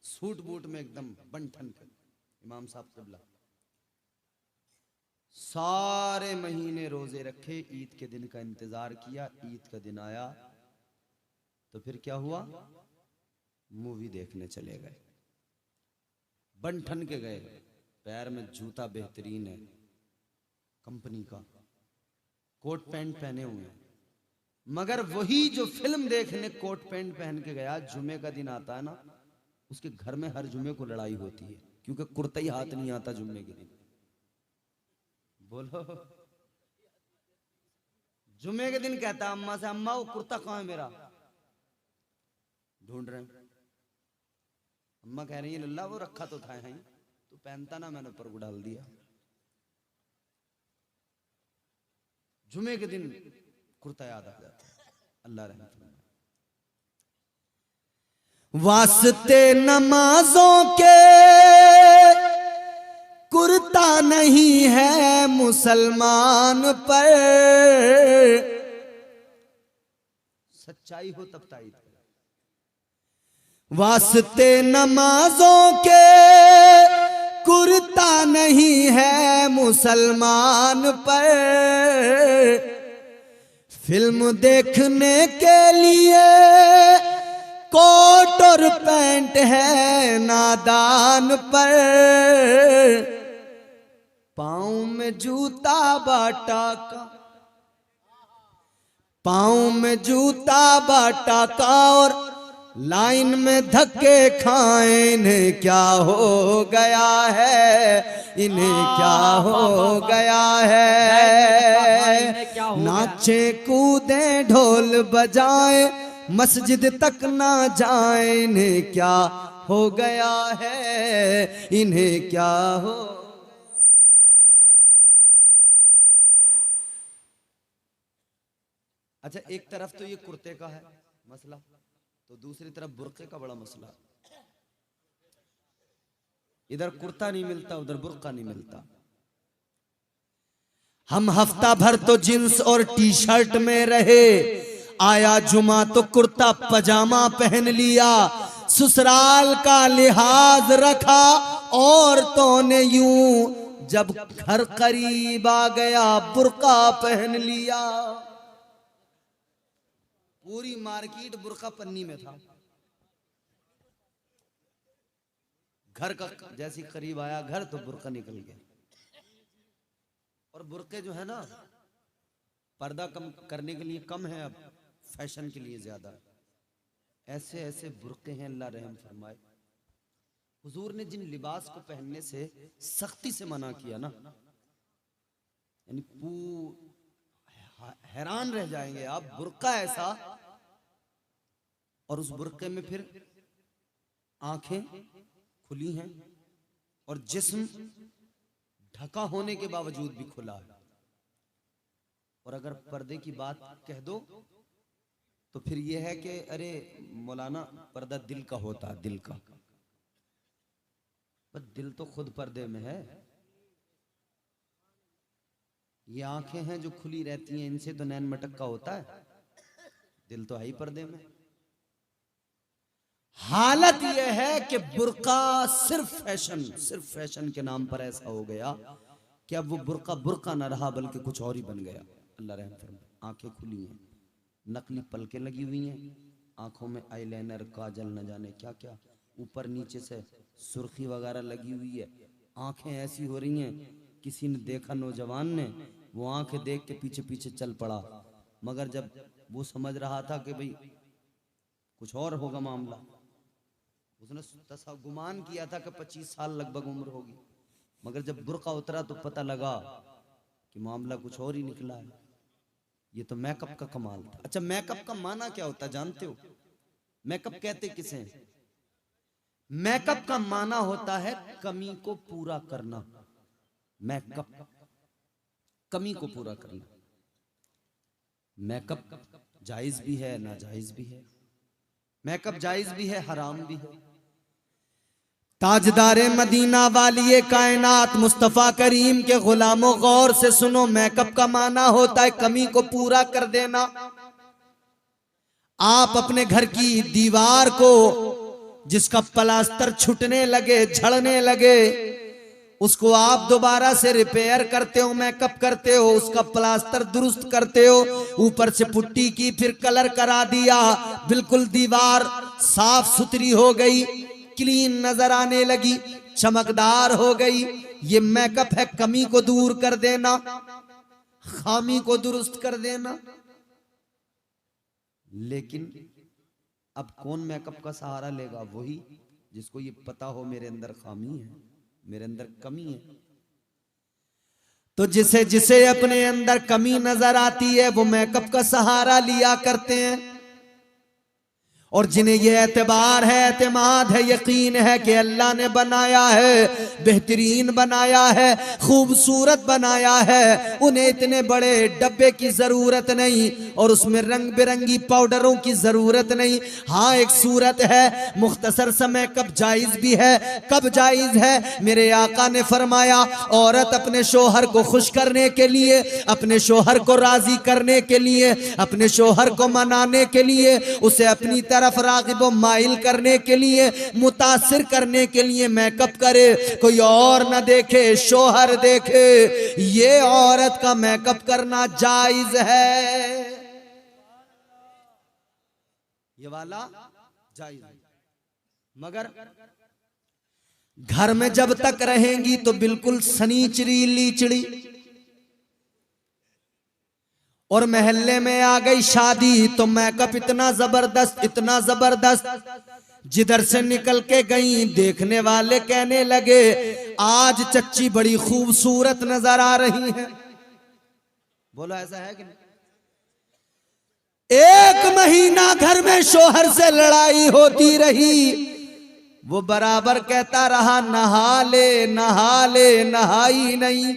सूट बूट में एकदम बन ठन कर। इमाम साहब क़िबला सारे महीने रोजे रखे, ईद के दिन का इंतजार किया। ईद का दिन आया तो फिर क्या हुआ, मूवी देखने चले गए। बन ठन के गए, पैर में जूता बेहतरीन है कंपनी का, कोट पैंट पहने हुए हैं, मगर वही जो फिल्म देखने कोट पैंट पहन के गया, जुमे का दिन आता है ना, उसके घर में हर जुमे को लड़ाई होती है क्योंकि कुर्ता ही हाथ नहीं आता जुम्मे के दिन। बोलो, जुम्मे के दिन कहता अम्मा से, अम्मा वो कुर्ता कहाँ है मेरा, ढूंढ रहे हैं। अम्मा कह रही है लल्ला वो रखा तो था यहीं, तू पहनता ना, मैंने ऊपर को डाल दिया। जुम्मे के दिन कुर्ता याद आ जाता है। अल्लाह रहमत फरमाए। वास्ते नमाजों के कुर्ता नहीं है मुसलमान पर, सच्चाई हो तब ताईद। वास्ते नमाजों के कुर्ता नहीं है मुसलमान पर, फिल्म देखने के लिए कोट और पैंट है नादान पर, पाँव में जूता बाटा का, पाँव में जूता बाटा का, और लाइन में धक्के खाए। इन्हें क्या हो गया है, इन्हें क्या हो गया है। नाचे कूदे ढोल बजाए मस्जिद तक ना जाए। इन्हें क्या हो गया है, इन्हें क्या हो। अच्छा, एक तरफ तो ये कुर्ते का है मसला, तो दूसरी तरफ बुर्के का बड़ा मसला। इधर कुर्ता नहीं मिलता, उधर बुर्का नहीं मिलता। हम हफ्ता भर तो जींस और टी शर्ट में रहे, आया जुमा तो कुर्ता पजामा पहन लिया। ससुराल का लिहाज रखा औरतों ने यूं, जब घर करीब आ गया बुर्का पहन लिया। पूरी मार्केट बुर्का पन्नी में था। घर का जैसी करीब आया घर तो बुर्का निकल गया। और बुर्के जो है ना, पर्दा कम करने के लिए कम है, अब फैशन के लिए ज्यादा। ऐसे ऐसे बुर्के हैं, अल्लाह रहम फरमाए। हुजूर ने जिन लिबास को पहनने से सख्ती से मना किया ना, यानी हैरान रह जाएंगे आप। बुर्का ऐसा, और उस बुर्के में फिर आंखें खुली हैं और जिस्म ढका होने के बावजूद भी खुला है। और अगर पर्दे की बात कह दो तो फिर यह है कि अरे मौलाना, पर्दा दिल का होता है, दिल का। पर दिल तो खुद पर्दे में है। ये आंखें हैं जो खुली रहती हैं, इनसे तो नैन मटक का होता है। दिल तो है ही पर्दे में। हालत यह है कि बुर्का सिर्फ फैशन के नाम पर ऐसा हो गया कि अब वो बुर्का बुर्का न रहा, बल्कि कुछ और ही बन गया। अल्लाह रहम फरमाए। आंखें खुली हैं, नकली पलकें लगी हुई हैं, आंखों में आईलाइनर, काजल, न जाने क्या क्या, ऊपर नीचे से सुर्खी वगैरह लगी हुई है। आंखें ऐसी हो रही हैं, किसी ने देखा नौजवान ने, वो आंखें देख के पीछे पीछे चल पड़ा। मगर जब वो समझ रहा था कि भाई कुछ और होगा मामला, उसने गुमान किया था कि 25 साल लगभग उम्र होगी, मगर जब बुर्का उतरा तो पता लगा कि मामला कुछ और ही निकला है। ये तो मेकअप का कमाल था। अच्छा, मेकअप का माना क्या होता जानते हो? मेकअप कहते किसे? मेकअप का माना होता है कमी को पूरा करना। मेकअप, कमी को पूरा करना। मेकअप जायज भी है, नाजायज भी है। मेकअप जायज भी है, हराम भी है। ताजदारे मदीना वालिए कायनात मुस्तफा करीम के गुलामों, गौर से सुनो। मेकअप का माना होता है कमी को पूरा कर देना। आप अपने घर की दीवार को जिसका प्लास्टर छूटने लगे, झड़ने लगे, उसको आप दोबारा से रिपेयर करते हो, मेकअप करते हो, उसका प्लास्टर दुरुस्त करते हो, ऊपर से पुट्टी की, फिर कलर करा दिया, बिल्कुल दीवार साफ सुथरी हो गई, क्लीन नजर आने लगी, चमकदार हो गई। ये मेकअप है कमी को दूर कर देना, खामी को दुरुस्त कर देना। लेकिन अब कौन मेकअप का सहारा लेगा? वही जिसको ये पता हो मेरे अंदर खामी है, मेरे अंदर कमी है। तो जिसे जिसे अपने अंदर कमी नजर आती है वो मेकअप का सहारा लिया करते हैं। और जिन्हें ये एतबार है, एतमाद है, यकीन है कि अल्लाह ने बनाया है, बेहतरीन बनाया है, खूबसूरत बनाया है, उन्हें इतने बड़े डब्बे की जरूरत नहीं और उसमें रंग बिरंगी पाउडरों की जरूरत नहीं। हाँ, एक सूरत है, मुख्तसर सा मेकअप जायज भी है। कब जायज है? मेरे आका ने फरमाया, औरत अपने शोहर को खुश करने के लिए, अपने शोहर को राजी करने के लिए, अपने शोहर को मनाने के लिए, उसे अपनी तरफ रागिब व माइल करने के लिए, मुतासिर करने के लिए मेकअप करे। कोई और न देखे, शोहर देखे। ये औरत का मेकअप करना जायज है। ये वाला जायज है। मगर घर में जब तक रहेंगी तो बिल्कुल सनीचरी लीचड़ी, और महल्ले में आ गई शादी तो मेकअप इतना जबरदस्त, जिधर से निकल के गई देखने वाले कहने लगे आज चच्ची बड़ी खूबसूरत नजर आ रही है। बोलो ऐसा है कि नहीं? एक महीना घर में शोहर से लड़ाई होती रही, वो बराबर कहता रहा नहा ले, नहाई नहीं।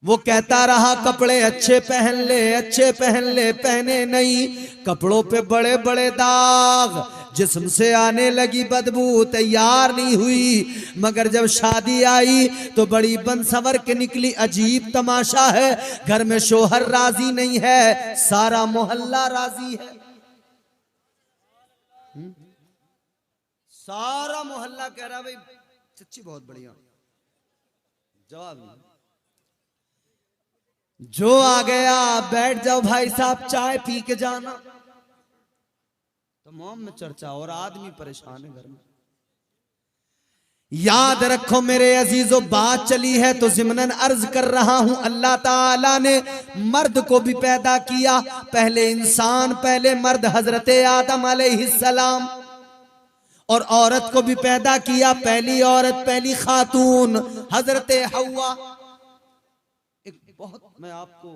वो कहता रहा कपड़े अच्छे पहन ले, पहने नहीं। कपड़ों पे बड़े बड़े दाग, जिस्म से आने लगी बदबू, तैयार नहीं हुई। मगर जब शादी आई तो बड़ी बंसवर के निकली। अजीब तमाशा है, घर में शोहर राजी नहीं है, सारा मोहल्ला राजी है। सारा मोहल्ला कह रहा भाई चच्ची बहुत बढ़िया। जवाब नहीं। जो आ गया बैठ जाओ भाई साहब, चाय पी के जाना। तमाम में चर्चा और आदमी परेशान है घर में। याद रखो मेरे अजीजों, बात चली है तो ज़िमनन अर्ज कर रहा हूं, अल्लाह ताला ने मर्द को भी पैदा किया। पहले इंसान, पहले मर्द हजरत आदम अलैहिस्सलाम, और औरत को भी पैदा किया। पहली औरत, पहली खातून हजरत हव्वा। एक बहुत मैं आपको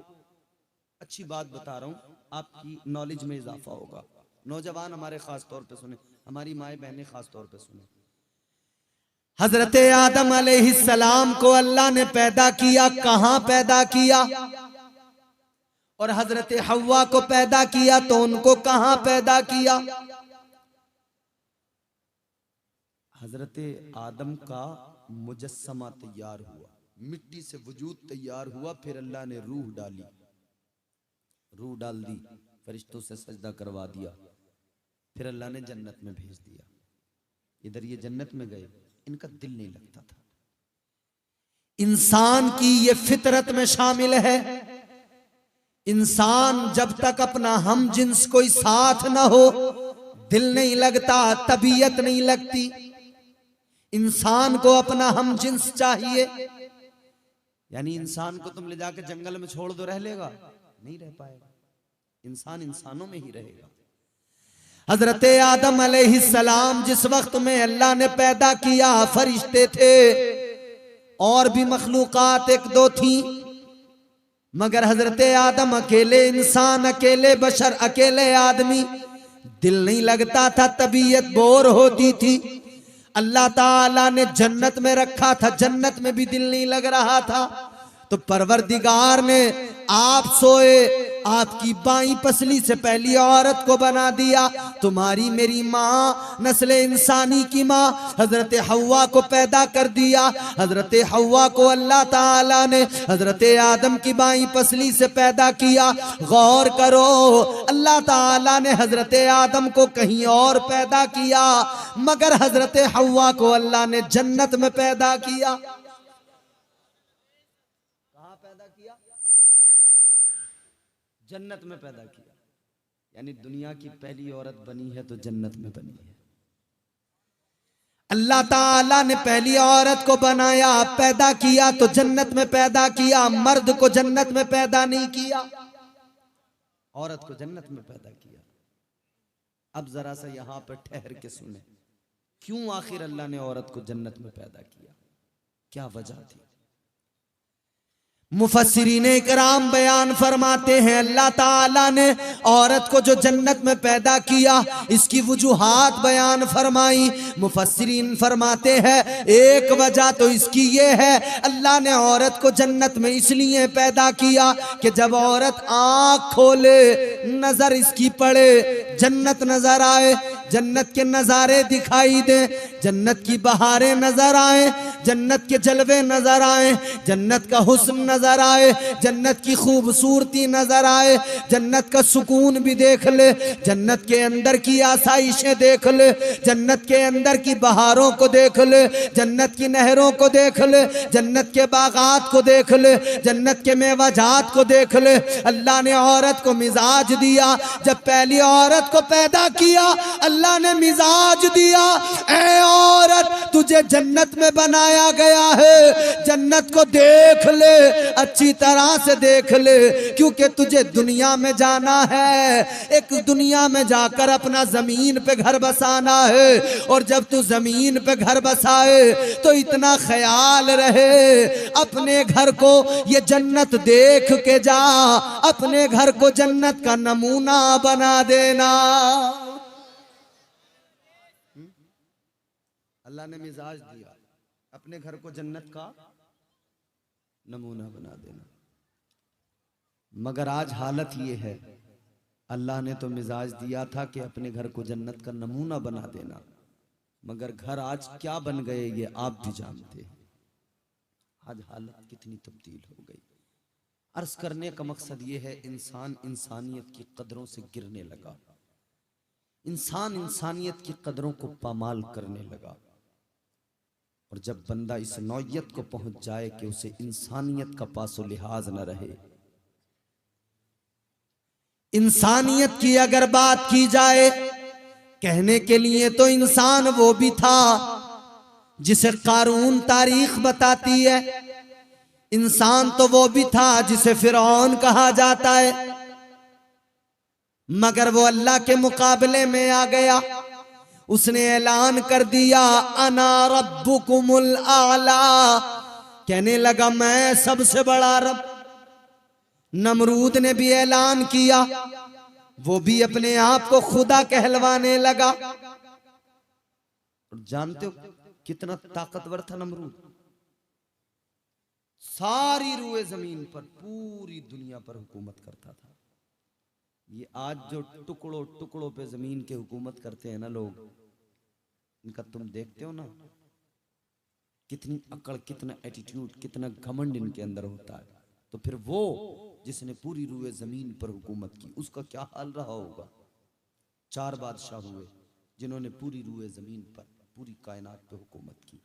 अच्छी बात बता रहा हूं, आपकी नॉलेज में इजाफा होगा। नौजवान हमारे खास तौर पे सुने, हमारी माए बहनें खास तौर पे सुने। हजरत आदम अलैहिस्सलाम को अल्लाह ने पैदा किया। कहां पैदा किया? और हजरत हव्वा को पैदा किया तो उनको कहां पैदा किया? हजरत आदम का मुजस्समा तैयार हुआ, मिट्टी से वजूद तैयार हुआ, फिर अल्लाह ने रूह डाली, रूह डाल दी, फरिश्तों से सजदा करवा दिया, फिर अल्लाह ने जन्नत में भेज दिया। इधर ये जन्नत में गए, इनका दिल नहीं लगता था। इंसान की ये फितरत में शामिल है। इंसान जब तक अपना हम जिन्स कोई साथ ना हो, दिल नहीं लगता, तबीयत नहीं लगती। इंसान को अपना हम जिन्स चाहिए। यानी इंसान को तुम ले जाकर जंगल में छोड़ दो, रह लेगा? नहीं रह पाएगा। इंसान इंसानों में ही रहेगा। हजरत आदम अलैहिस्सलाम जिस वक्त में अल्लाह ने पैदा किया, फरिश्ते थे और भी मखलूकात एक दो थी, मगर हजरत आदम अकेले इंसान, अकेले बशर, अकेले आदमी, दिल नहीं लगता था, तबीयत बोर होती थी। अल्लाह ताला ने जन्नत में रखा था, जन्नत में भी दिल नहीं लग रहा था। तो परवरदिगार ने आप सोए, आपकी बाई पसली से पहली औरत को बना दिया। तुम्हारी मेरी माँ, नस्ल इंसानी की माँ हजरत हव्वा को पैदा कर दिया। हजरत हव्वा को अल्लाह ताला ने हजरत आदम की बाई पसली से पैदा किया। गौर करो, अल्लाह ताला ने हजरत आदम को कहीं और पैदा किया, मगर हजरत हव्वा को अल्लाह ने जन्नत में पैदा किया। जन्नत में पैदा किया। यानी दुनिया की पहली औरत बनी है तो जन्नत में बनी है। अल्लाह ताला ने पहली औरत को बनाया, पैदा किया तो जन्नत में पैदा किया। मर्द को जन्नत में पैदा नहीं किया, औरत को जन्नत में पैदा किया। अब जरा सा यहां पर ठहर के सुने, क्यों आखिर अल्लाह ने औरत को जन्नत में पैदा किया? क्या वजह थी? मुफस्सिरीने इकराम बयान फरमाते हैं, अल्लाह ताला ने औरत को जो जन्नत में पैदा किया, इसकी वजूहात बयान फरमाई। मुफस्सिरीन फरमाते हैं, एक वजह तो इसकी ये है, अल्लाह ने औरत को जन्नत में इसलिए पैदा किया कि जब औरत आँख खोले, नजर इसकी पड़े, जन्नत नजर आए, जन्नत के नजारे दिखाई दे, जन्नत की बहारें नजर आए, जन्नत के जलवे नजर आए, जन्नत का हुस्न नजर आए, जन्नत की खूबसूरती नजर आए, जन्नत का सुकून भी देख ले, जन्नत के अंदर की आसाइशें देख ले, जन्नत के अंदर की बहारों को देख ले, जन्नत की नहरों को देख ले, जन्नत के बागात को देख ले, जन्नत के मेवाजात को देख ले। अल्लाह ने औरत को मिजाज दिया, जब पहली औरत को पैदा किया अल्लाह ने मिजाज दिया, ऐ औरत तुझे जन्नत में बनाया गया है, जन्नत को देख ले, अच्छी तरह से देख ले, क्योंकि तुझे दुनिया में जाना है, एक दुनिया में जाकर अपना जमीन पे घर बसाना है, और जब तू जमीन पे घर बसाए तो इतना ख्याल रहे अपने घर को ये जन्नत देख के जा, अपने घर को जन्नत का नमूना बना देना। अल्लाह ने मिजाज दिया, अपने घर को जन्नत का नमूना बना देना। मगर आज हालत ये है, अल्लाह ने तो मिजाज दिया था कि अपने घर को जन्नत का नमूना बना देना, मगर घर आज क्या बन गए ये आप भी जानते हैं। आज हालत कितनी तब्दील हो गई। अर्ज करने का मकसद ये है, इंसान इंसानियत की कदरों से गिरने लगा, इंसान इंसानियत की कदरों को पामाल करने लगा। और जब बंदा इस नौयत को पहुंच जाए कि उसे इंसानियत का पासो लिहाज न रहे, इंसानियत की अगर बात की जाए, कहने के लिए तो इंसान वो भी था जिसे कारून तारीख बताती है, इंसान तो वो भी था जिसे फिरौन कहा जाता है, मगर वो अल्लाह के मुकाबले में आ गया। उसने ऐलान कर दिया, अना रब्बुकुमुल आला, कहने लगा मैं सबसे बड़ा रब। नमरूद ने भी ऐलान किया, वो भी अपने आप को खुदा कहलवाने लगा। और जानते हो कितना ताकतवर था नमरूद? सारी रूए जमीन पर, पूरी दुनिया पर हुकूमत करता था। ये आज जो टुकड़ों टुकड़ों पे जमीन के हुकूमत करते हैं ना लोग, इनका तुम देखते हो ना, कितनी अकड़, कितना एटीट्यूड, कितना घमंड इनके अंदर होता है। तो फिर वो जिसने पूरी रूए जमीन पर हुकूमत की, उसका क्या हाल रहा होगा? 4 बादशाह हुए जिन्होंने पूरी रूए जमीन पर, पूरी कायनात पे हुकूमत की।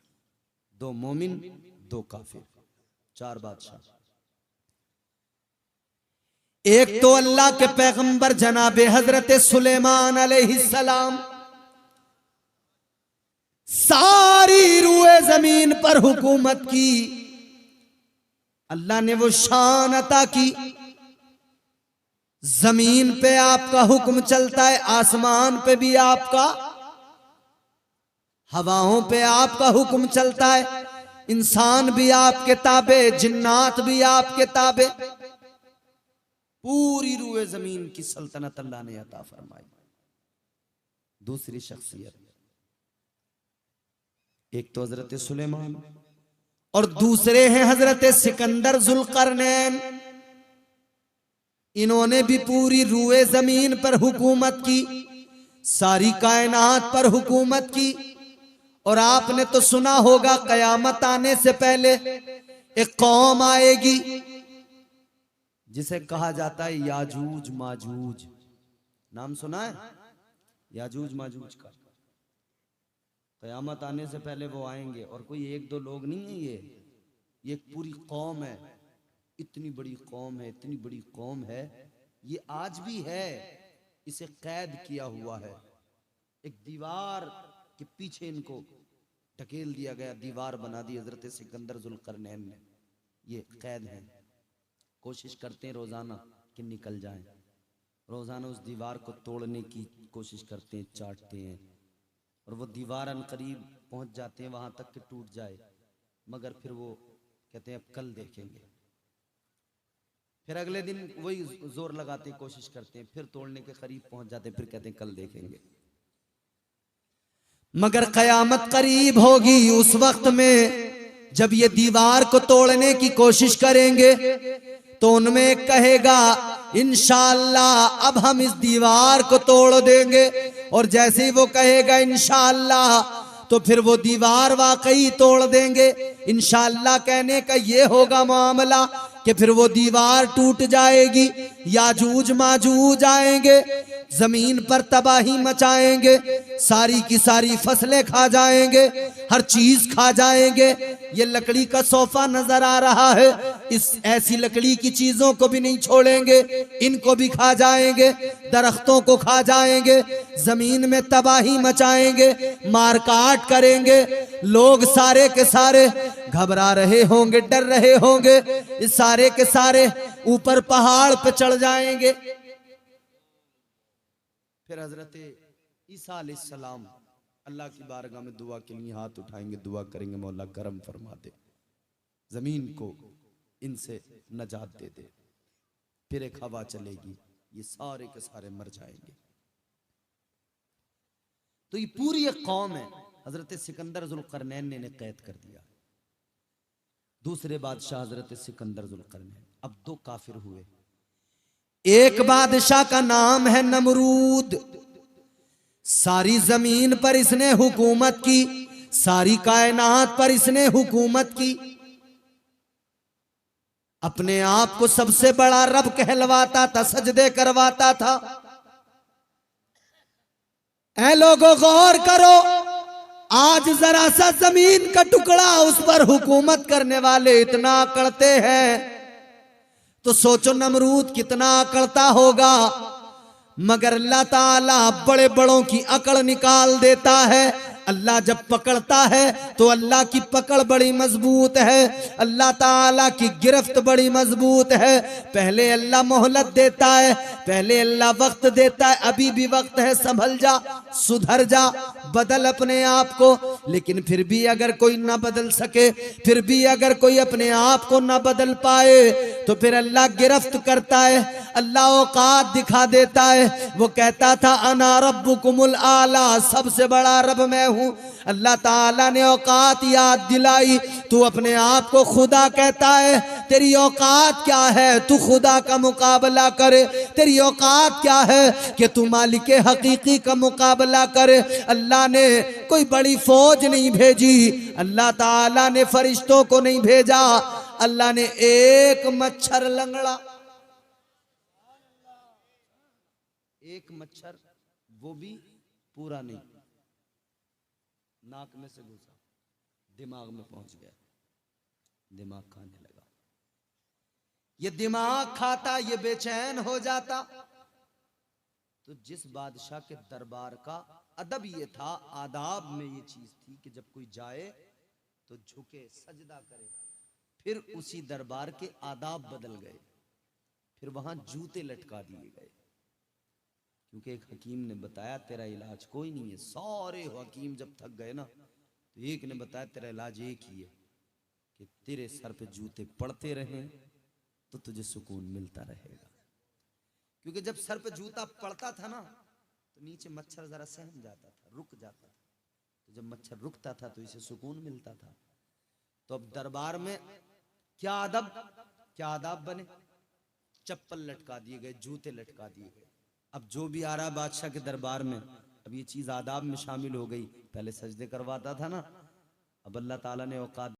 2 मोमिन, 2 काफिर, 4 बादशाह। एक तो अल्लाह के पैगंबर जनाबे हजरत सुलेमान अलैहिस्सलाम, सारी रूए जमीन पर हुकूमत की। अल्लाह ने वो शान अता की, जमीन पे आपका हुक्म चलता है, आसमान पे भी आपका, हवाओं पे आपका हुक्म चलता है, इंसान भी आपके ताबे, जिन्नात भी आपके ताबे। पूरी रूए जमीन की सल्तनत अल्लाह ने अता फरमाई। दूसरी शख्सियत, एक तो हजरत सुलेमान और दूसरे हैं हजरत सिकंदर जुल्करनैन। इन्होंने भी पूरी रूए जमीन पर हुकूमत की, सारी कायनात पर हुकूमत की। और आपने तो सुना होगा, कयामत आने से पहले एक कौम आएगी जिसे कहा जाता है याजूज माजूज। नाम सुना है याजूज माजूज का? कयामत आने से पहले वो आएंगे, और कोई 1-2 लोग नहीं है, ये एक पूरी कौम है। इतनी बड़ी कौम है, इतनी बड़ी कौम है, ये आज भी है, इसे कैद किया हुआ है। एक दीवार के पीछे इनको ढकेल दिया गया, दीवार बना दी हजरत सिकंदर जुल्करनैन ने। ये कैद है, कोशिश करते हैं रोजाना कि निकल जाएं, रोजाना उस दीवार को तोड़ने की कोशिश करते हैं, चाटते हैं, और वो दीवार अनकरीब पहुंच जाते हैं वहां तक कि टूट जाए, मगर फिर वो कहते हैं अब कल देखेंगे। फिर अगले दिन वही जोर लगाते हैं, कोशिश करते हैं, फिर तोड़ने के करीब पहुंच जाते हैं, फिर कहते हैं कल देखेंगे। मगर कयामत करीब होगी, उस वक्त में जब ये दीवार को तोड़ने की कोशिश करेंगे तो उनमें एक कहेगा इंशाअल्लाह अब हम इस दीवार को तोड़ देंगे, और जैसे ही वो कहेगा इंशाअल्लाह तो फिर वो दीवार वाकई तोड़ देंगे। इंशाअल्लाह कहने का ये होगा मामला कि फिर वो दीवार टूट जाएगी, याजूज माजूज आएंगे, जमीन पर तबाही मचाएंगे, सारी की सारी फसलें खा जाएंगे, हर चीज खा जाएंगे। ये लकड़ी का सोफा नजर आ रहा है, इस ऐसी लकड़ी की चीजों को भी नहीं छोड़ेंगे, इनको भी खा जाएंगे, दरख्तों को खा जाएंगे, जमीन में तबाही मचाएंगे, मार काट करेंगे। लोग सारे के सारे घबरा रहे होंगे, डर रहे होंगे, इस सारे के सारे ऊपर पहाड़ पे चढ़ जाएंगे। फिर हजरत ईसा अलैहिस्सलाम अल्लाह की बारगाह में दुआ के लिए हाथ उठाएंगे, दुआ करेंगे, मौला करम फरमा दे, जमीन को इनसे नजात दे दे। फिर एक हवा चलेगी, ये सारे के सारे मर जाएंगे। तो ये पूरी एक कौम है हजरत सिकंदर जुल्करनैन ने कैद कर दिया। दूसरे बादशाह हजरत सिकंदर जुल्करनैन, अब दो काफिर हुए। एक बादशाह का नाम है नमरूद, सारी जमीन पर इसने हुकूमत की, सारी कायनात पर इसने हुकूमत की, अपने आप को सबसे बड़ा रब कहलवाता था, सजदे करवाता था। ऐ लोगों गौर करो, आज जरा सा जमीन का टुकड़ा उस पर हुकूमत करने वाले इतना करते हैं, तो सोचो नमरूद कितना अकड़ता होगा। मगर अल्लाह ताला बड़े बड़ों की अकड़ निकाल देता है। अल्लाह जब पकड़ता है तो अल्लाह की पकड़ बड़ी मजबूत है, अल्लाह ताला की गिरफ्त बड़ी मजबूत है। पहले अल्लाह मोहलत देता है, पहले अल्लाह वक्त देता है, अभी भी वक्त है, संभल जा, सुधर जा, बदल अपने आप को। लेकिन फिर भी अगर कोई ना बदल सके, फिर भी अगर कोई अपने आप को ना बदल पाए, तो फिर अल्लाह गिरफ्त करता है, अल्लाह औकात दिखा देता है। वो कहता था अना रब्बुकुमुल आला, सबसे बड़ा रब मैं हूं। अल्लाह ताला ने औकात याद दिलाई, तू अपने आप को खुदा कहता है, तेरी औकात क्या है तू खुदा का मुकाबला करे? तेरी औकात क्या है कि तू मालिक हकीकी का मुकाबला करे? अल्लाह ने कोई बड़ी फौज नहीं भेजी, अल्लाह ताला ने फरिश्तों को नहीं भेजा, अल्लाह ने एक मच्छर लंगड़ा, एक मच्छर, वो भी पूरा नहीं, नाक में से घुसा, दिमाग में पहुंच गया, दिमाग खाने लगा। ये दिमाग खाता, ये बेचैन हो जाता। तो जिस बादशाह के दरबार का अदब ये था, आदाब में ये चीज थी कि जब कोई जाए तो झुके, सजदा करे। फिर उसी दरबार के आदाब बदल गए, फिर वहां जूते लटका दिए गए, क्योंकि एक हकीम ने बताया तेरा इलाज कोई नहीं है। सारे हकीम जब थक गए ना, तो एक ने बताया तेरा इलाज एक ही है कि तेरे सर पे जूते पड़ते रहें तो तुझे सुकून मिलता रहेगा। क्योंकि जब सर पे जूता पड़ता था ना, तो नीचे मच्छर जरा सहम जाता था, रुक जाता था। तो जब मच्छर रुकता था तो इसे सुकून मिलता था। तो अब दरबार में क्या आदाब बने? चप्पल लटका दिए गए, जूते लटका दिए गए। अब जो भी आ रहा बादशाह के दरबार में, अब ये चीज आदाब में शामिल हो गई। पहले सजदे करवाता था ना, अब अल्लाह ताला ने औकात